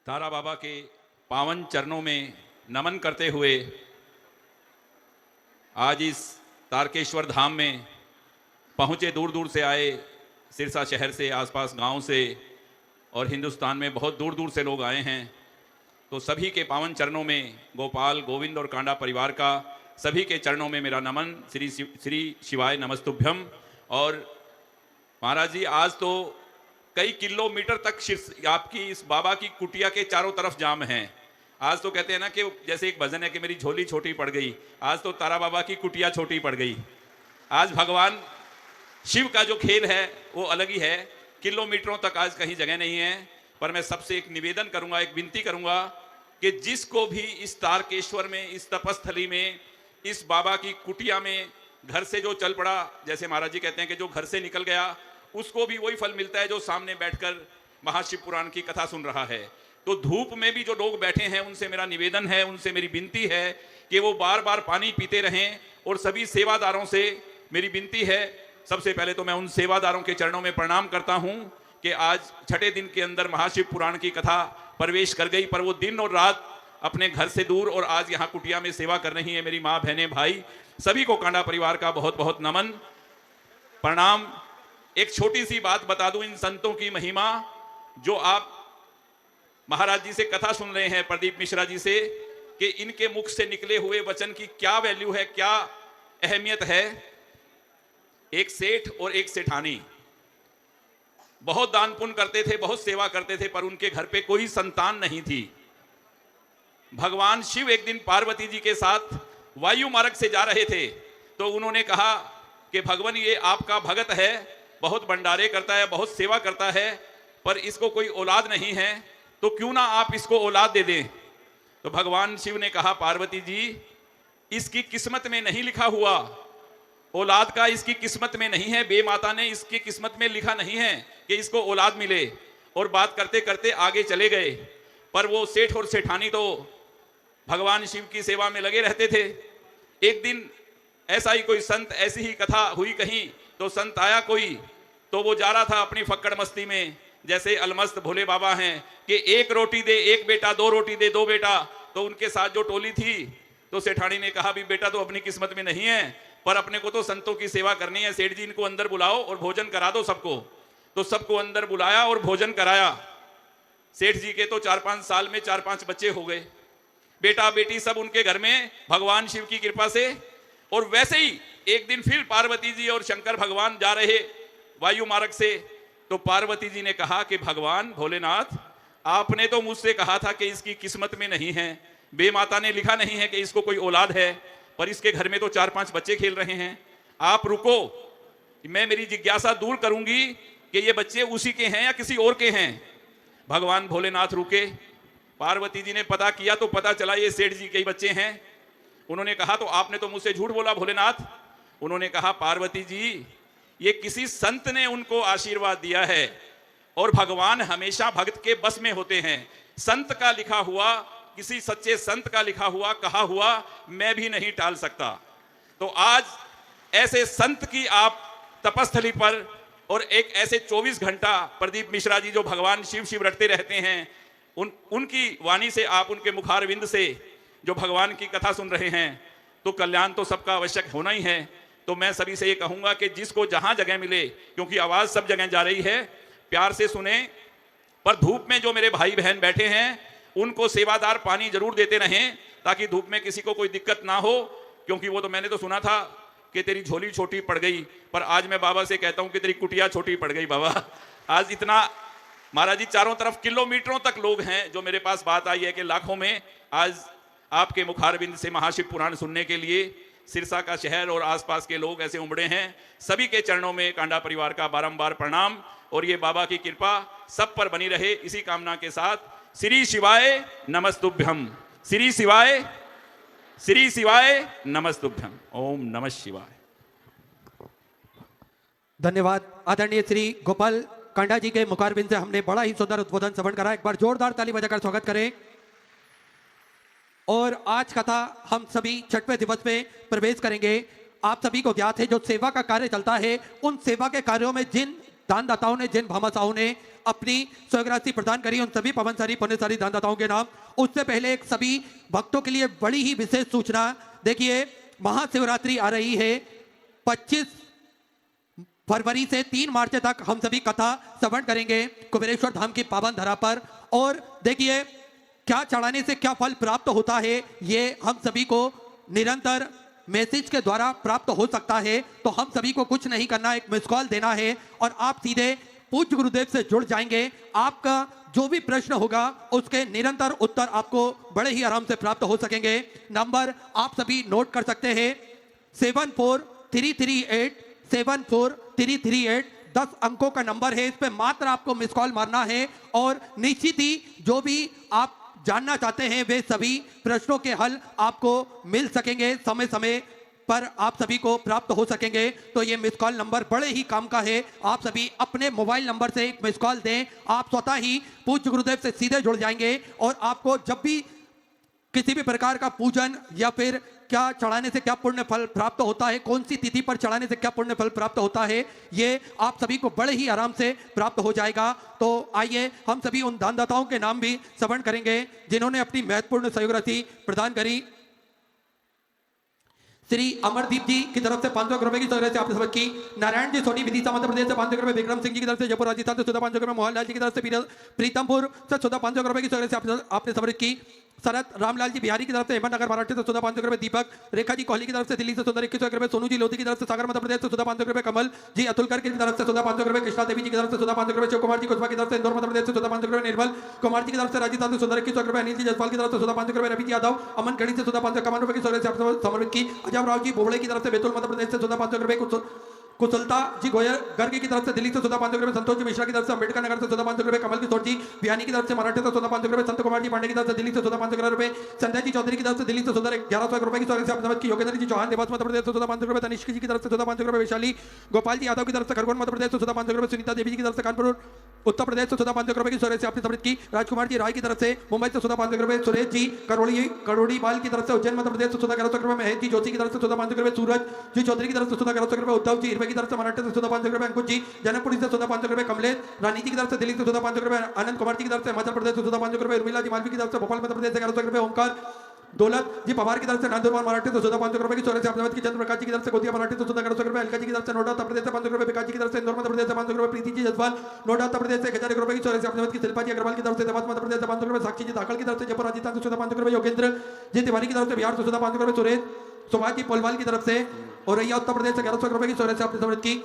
तारा बाबा के पावन चरणों में नमन करते हुए आज इस तारकेश्वर धाम में पहुँचे, दूर दूर से आए, सिरसा शहर से, आसपास गांव से और हिंदुस्तान में बहुत दूर दूर से लोग आए हैं। तो सभी के पावन चरणों में गोपाल, गोविंद और कांडा परिवार का सभी के चरणों में मेरा नमन। श्री शिवाय नमस्तुभ्यम। और महाराज जी, आज तो कई किलोमीटर तक आपकी इस बाबा की कुटिया के चारों तरफ जाम है। आज तो कहते हैं ना कि जैसे एक भजन है कि मेरी झोली छोटी पड़ गई, आज तो तारा बाबा की कुटिया छोटी पड़ गई। आज भगवान शिव का जो खेल है वो अलग ही है। किलोमीटरों तक आज कहीं जगह नहीं है। पर मैं सबसे एक निवेदन करूंगा, एक विनती करूंगा कि जिसको भी इस तारकेश्वर में, इस तपस्थली में, इस बाबा की कुटिया में घर से जो चल पड़ा, जैसे महाराज जी कहते हैं कि जो घर से निकल गया उसको भी वही फल मिलता है जो सामने बैठकर महाशिव पुराण की कथा सुन रहा है। तो धूप में भी जो लोग बैठे हैं उनसे मेरा निवेदन है, उनसे मेरी विनती है कि वो बार बार पानी पीते रहें। और सभी सेवादारों से मेरी विनती है, सबसे पहले तो मैं उन सेवादारों के चरणों में प्रणाम करता हूं कि आज छठे दिन के अंदर महाशिव पुराण की कथा प्रवेश कर गई, पर वो दिन और रात अपने घर से दूर और आज यहाँ कुटिया में सेवा कर रही है। मेरी माँ, बहनें, भाई, सभी को कांडा परिवार का बहुत बहुत नमन, प्रणाम। एक छोटी सी बात बता दूं, इन संतों की महिमा जो आप महाराज जी से कथा सुन रहे हैं, प्रदीप मिश्रा जी से, कि इनके मुख से निकले हुए वचन की क्या वैल्यू है, क्या अहमियत है। एक सेठ और एक सेठानी बहुत दान पुण्य करते थे, बहुत सेवा करते थे, पर उनके घर पे कोई संतान नहीं थी। भगवान शिव एक दिन पार्वती जी के साथ वायु मार्ग से जा रहे थे, तो उन्होंने कहा कि भगवान ये आपका भगत है, बहुत भंडारे करता है, बहुत सेवा करता है, पर इसको कोई औलाद नहीं है, तो क्यों ना आप इसको औलाद दे दें। तो भगवान शिव ने कहा, पार्वती जी इसकी किस्मत में नहीं लिखा हुआ, औलाद का इसकी किस्मत में नहीं है, बे माता ने इसकी किस्मत में लिखा नहीं है कि इसको औलाद मिले। और बात करते करते आगे चले गए। पर वो सेठ और सेठानी तो भगवान शिव की सेवा में लगे रहते थे। एक दिन ऐसा ही कोई संत, ऐसी ही कथा हुई कहीं, तो संत आया कोई, तो वो जा रहा था अपनी फक्कड़ मस्ती में, जैसे अलमस्त भोले बाबा हैं कि एक रोटी दे एक बेटा, दो रोटी दे दो बेटा। तो उनके साथ जो टोली थी, तो सेठानी ने कहा, भी बेटा तो अपनी किस्मत में नहीं है, पर अपने को तो संतों की सेवा करनी है। सेठ जी इनको अंदर बुलाओ और भोजन करा दो सबको। तो सबको अंदर बुलाया और भोजन कराया। सेठ जी के तो 4-5 साल में 4-5 बच्चे हो गए, बेटा बेटी सब उनके घर में भगवान शिव की कृपा से। और वैसे ही एक दिन फिर पार्वती जी और शंकर भगवान जा रहे वायु मार्ग से, तो पार्वती जी ने कहा कि भगवान भोलेनाथ, आपने तो मुझसे कहा था कि इसकी किस्मत में नहीं है, बेमाता ने लिखा नहीं है कि इसको कोई औलाद है, पर इसके घर में तो 4-5 बच्चे खेल रहे हैं। आप रुको, मैं मेरी जिज्ञासा दूर करूंगी कि ये बच्चे उसी के हैं या किसी और के हैं। भगवान भोलेनाथ रुके, पार्वती जी ने पता किया तो पता चला ये सेठ जी के ही बच्चे हैं। उन्होंने कहा तो आपने तो मुझसे झूठ बोला भोलेनाथ। उन्होंने कहा पार्वती जी, ये किसी संत ने उनको आशीर्वाद दिया है और भगवान हमेशा भक्त के बस में होते हैं। संत का लिखा हुआ, किसी सच्चे संत का लिखा हुआ, कहा हुआ मैं भी नहीं टाल सकता। तो आज ऐसे संत की आप तपस्थली पर, और एक ऐसे 24 घंटा प्रदीप मिश्रा जी जो भगवान शिव शिव रटते रहते हैं, उनकी वाणी से, आप उनके मुखारविंद से जो भगवान की कथा सुन रहे हैं, तो कल्याण तो सबका आवश्यक होना ही है। तो मैं सभी से ये कहूंगा कि जिसको जहां जगह मिले, क्योंकि आवाज सब जगह जा रही है, प्यार से सुने, पर धूप में जो मेरे भाई बहन बैठे हैं उनको सेवादार पानी जरूर देते रहें, ताकि धूप में किसी को कोई दिक्कत ना हो। क्योंकि वो तो मैंने तो सुना था कि तेरी झोली छोटी पड़ गई, पर आज मैं बाबा से कहता हूं कि तेरी कुटिया छोटी पड़ गई बाबा। आज इतना महाराज जी चारों तरफ किलोमीटरों तक लोग हैं, जो मेरे पास बात आई है कि लाखों में आज आपके मुखारबिंद से महाशिव पुराण सुनने के लिए सिरसा का शहर और आसपास के लोग ऐसे उमड़े हैं। सभी के चरणों में कांडा परिवार का बारंबार प्रणाम, और ये बाबा की कृपा सब पर बनी रहे, इसी कामना के साथ श्री शिवाय नमस्तुभ्यम, श्री शिवाय नमस्तुभ्यम, ओम नमः शिवाय। धन्यवाद। आदरणीय श्री गोपाल कांडा जी के मुखारबिंद से हमने बड़ा ही सुंदर उद्बोधन श्रवण करा। एक बार जोरदार ताली बजाकर स्वागत करें। और आज कथा हम सभी छठवें दिवस में प्रवेश करेंगे। आप सभी को ज्ञात है, जो सेवा का कार्य चलता है, उन सेवा के कार्यों में जिन दानदाताओं ने, जिन भामाशाहों ने अपनी स्वराशि प्रदान करी, उन सभी पवनशाली पुण्यशाली दानदाताओं के नाम। उससे पहले एक सभी भक्तों के लिए बड़ी ही विशेष सूचना। देखिए, महाशिवरात्रि आ रही है 25 फरवरी से 3 मार्च तक हम सभी कथा श्रवण करेंगे कुबेरेश्वर धाम की पावन धरा पर। और देखिए, क्या चढ़ाने से क्या फल प्राप्त होता है, ये हम सभी को निरंतर मैसेज के द्वारा प्राप्त हो सकता है। तो हम सभी को कुछ नहीं करना, एक मिस कॉल देना है और आप सीधे पूज्य गुरुदेव से जुड़ जाएंगे। आपका जो भी प्रश्न होगा उसके निरंतर उत्तर आपको बड़े ही आराम से प्राप्त हो सकेंगे। नंबर आप सभी नोट कर सकते हैं, 74338 10 अंकों का नंबर है। इस पे मात्र आपको मिस कॉल मारना है और निश्चित ही जो भी आप जानना चाहते हैं वे सभी प्रश्नों के हल आपको मिल सकेंगे, समय समय पर आप सभी को प्राप्त हो सकेंगे। तो ये मिस कॉल नंबर बड़े ही काम का है। आप सभी अपने मोबाइल नंबर से एक मिस कॉल दें, आप स्वतः ही पूज्य गुरुदेव से सीधे जुड़ जाएंगे और आपको जब भी किसी भी प्रकार का पूजन या फिर क्या चढ़ाने से क्या पुण्य फल प्राप्त होता है, कौन सी तिथि पर चढ़ाने से क्या पुण्य फल प्राप्त होता है, ये आप सभी को बड़े ही आराम से प्राप्त हो जाएगा। तो आइए हम सभी उन दानदाताओं के नाम भी श्रवण करेंगे जिन्होंने अपनी महत्वपूर्ण सहयोग राशि प्रदान करी। श्री अमरदीप जी की तरफ से 500 रुपए की सहयोग राशि आपने समझ की। नारायण जी सोनी विदिशा मध्य प्रदेश से 500 रुपए, विक्रम सिंह जी की तरफ से जयपुर राजस्थान से 500 रुपए, मोहनलाल जी की तरफ से प्रीतमपुर से 500 रुपए की सहयोग राशि आपने समझ की। शरद रामलाल जी बिहारी की तरफ से अहमदनगर महाराष्ट्र से 500 रुपए, दीपक रेखा जी कोहली की तरफ से दिल्ली से 21 रुपए, सोनू जी लोधी की तरफ से सागर मध्य प्रदेश से 500 रुपए, कमल जी अतुलकर की तरफ से 500 रुपए, कृष्णा देवी जी की तरफ से 500 रुपए, शिव कुमार जी कुशवाहा की तरफ से इंदौर मध्य प्रदेश से 500 रुपए, निर्मल कुमार जी की तरफ से राजस्थान से 21 रुपए, अनिल जी जसपाल की तरफ से 500 रुपए, रवि यादव अमन गढ़ी से 551 रुपए की सहयोग राशि समर्पित की। अजय राव जी बोबड़े की तरफ से बैतूल मध्य प्रदेश से 500 रुपए, कुशलता जी गोयल गर्ग की तरफ से दिल्ली से 500 रुपए, संतोष जी मिश्रा की तरफ से अम्बेडकर नगर से 500 रुपए, कमल किशोर जी बिहानी की तरफ से महाराष्ट्र से 500 रुपए, संत कुमार जी पांडे की तरफ से दिल्ली से 500 रुपए, संजय जी चौधरी की तरफ से दिल्ली से 1100 रुपए की सहयोग राशि की। योगेंद्र जी चौहान देवास मध्य प्रदेश से 500 रुपए, तनिष्क जी की तरफ से 500 रुपए, वैशाली गोपाल जी यादव की तरफ से खरगोन मध्य प्रदेश से 500 रुपए, सुनीता देवी जी की तरफ से कानपुर उत्तर प्रदेश से 500 रुपए की सहयोग राशि आपने समर्पित की। राजकुमार जी राय की तरफ से मुंबई से 500 रुपए, सुरेश जी करोड़ी बाल की तरफ से उज्जैन मध्य प्रदेश से 1100 रुपए, महेश जी जोशी की तरफ से 500 रुपए, सूरज जी चौधरी की तरफ से 1100 रुपए, उद्धव जी इरवे की तरफ से महाराष्ट्र से 500 रुपए, अंकुश जी जनकपुरी से 500 रुपए, कमलेश रानी जी की तरफ से दिल्ली से 500 रुपए, आनंद कुमार जी की तरफ से हिमाचल प्रदेश से 500 रुपए, उर्मिला जी मालवी की तरफ से भोपाल मध्य प्रदेश से 1100 रुपए, ओमकार दौलत जी पवार की तरफ से नंदुरबार महाराष्ट्र से 500 रुपए की सहयोग राशि आपने की। चंद्र प्रकाश जी की तरफ से गोदिया महाराष्ट्र से 1100 रुपए, अलका जी की तरफ से नोएडा उत्तर प्रदेश से 500 रुपए, विकास जी की तरफ से इंदौर मध्य प्रदेश से 500 रुपए, प्रीति जी जसवाल नोएडा उत्तर प्रदेश से 1000 रुपए की सहयोग राशि आपने की। शिल्पा जी अग्रवाल की तरफ से देवास मध्य प्रदेश से 500 रुपए, साक्षी जी दाखल की तरफ से जयपुर राजस्थान से 500 रुपए, योगेंद्र जी तिवारी की तरफ से बिहार से 500 रुपए, सुरेश सुभाजी पोलवाल की तरफ से और रैया उत्तर प्रदेश 1100 रुपए की सोने से आपने समृद्ध की।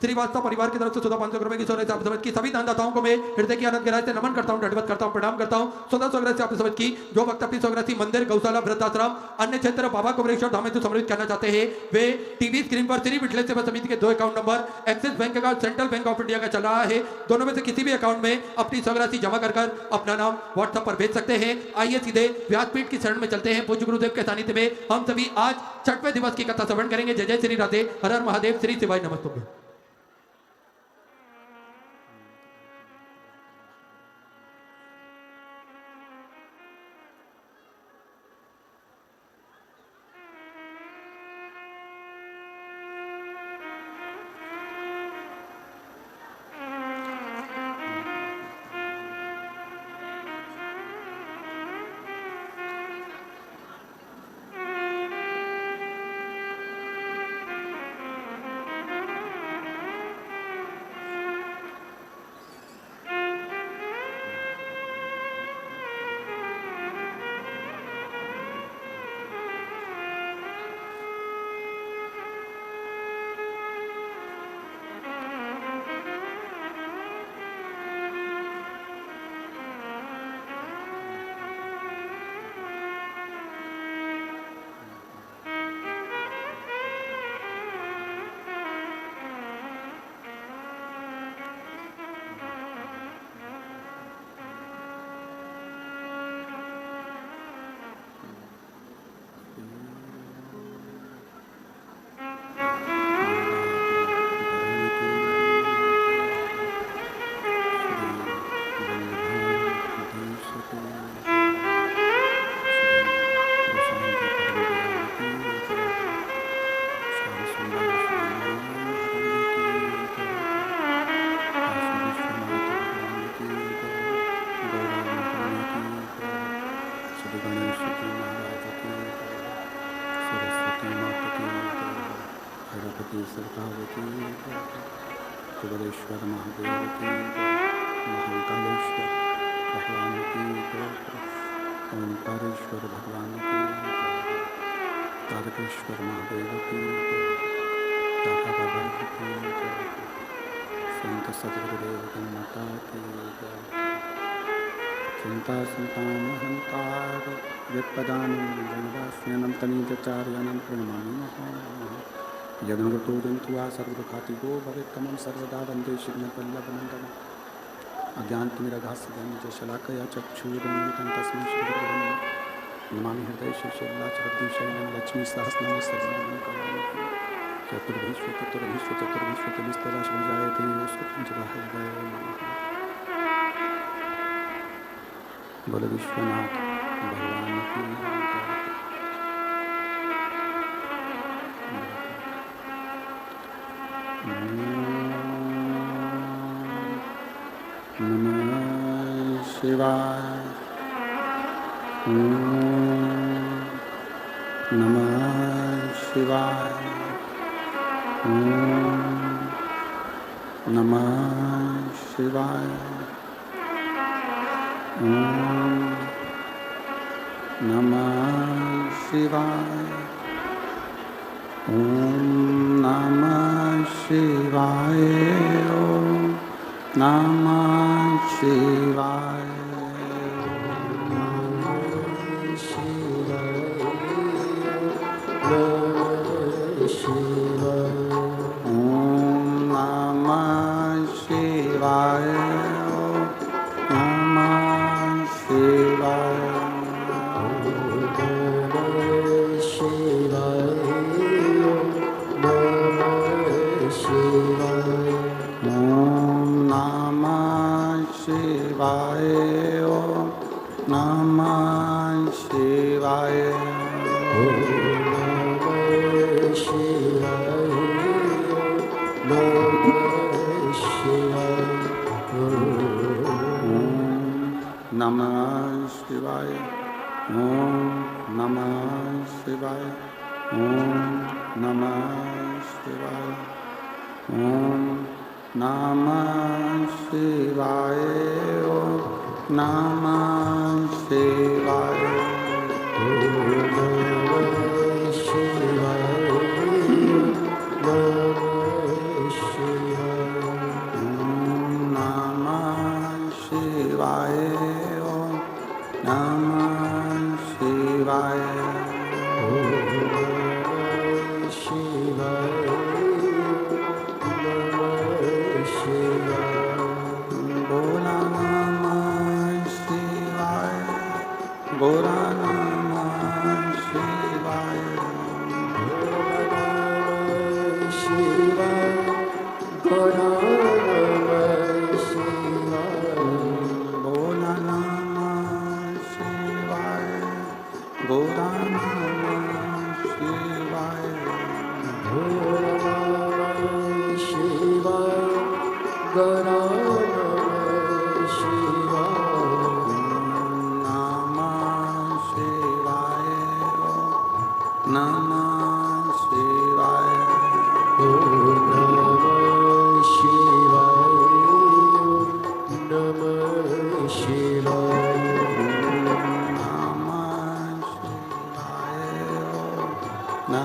श्रीवास्तव परिवार की तरफ से 500 रुपए की सोने से आपने समृद्ध की। सभी दानदाताओं को मैं हृदय की आनंद गहराई से नमन करता हूं, दंडवत करता हूं, प्रणाम करता हूं। 1600 से आपने समृद्ध की। जो भक्त अपनी स्वग्रसी मंदिर, गौशाला, वृद्धाश्रम, अन्य क्षेत्र बाबा कुमरेश्वर धाम में जो समृद्ध करना चाहते हैं वे टीवी स्क्रीन पर श्री विठलेश्वर सेवा समिति के 2 अकाउंट नंबर एक्सिस बैंक का, सेंट्रल बैंक ऑफ इंडिया का चल रहा है। दोनों में से किसी भी अकाउंट में अपनी स्वग्रसी जमा कर अपना नाम व्हाट्सएप पर भेज सकते हैं। आइए सीधे व्यासपीठ की शरण में चलते हैं। पूज्य गुरुदेव के सानिध्य में हम सभी आज 6वें दिवस की कथा श्रवण करेंगे। जय जय श्री राधे, हर हर महादेव, श्री शिवाय नमस्तुभ्यं। कुबेरेश्वर महादेव की, महाकालेश्वर भगवान की, ओंकारेश्वर भगवान की, तारकेश्वर महादेव की, दादा बाबा की, संत सदगुरुदेव माता की, चिंता संतानहंकार यत्पदानं गणवास्यनं तनीचार्यानं प्रणमामि। यदनुगतो जंतुआ सर्वदुःखातिगो भवेत्तमं सर्वदा वन्दे श्रीमद्वल्लभनन्दनम्। अज्ञानतिमिरघास्य शलाकया चक्षुरुन्मिलितं तस्मै श्रीगुरुवे नमामि। हृदये श्रीशैलाचरद्विशयनं लक्ष्मीसहस्रनाम सर्वं करोमि। चतुर्भीष्व तद्विस्तरा श्रीजायते सुखं हृदय नमः। बोलो विश्वनाथ भगवान की। नमः शिवाय। नमः शिवाय। नमः शिवाय। नमः शिवाय। ओम नमः शिवाय। ओम नमः शिवाय। नमः शिवाय। ओम नमः शिवाय। ओम नमः शिवाय। ओम नमः शिवाय। ओम नमः शिवाय। ओम नमः शिवाय। और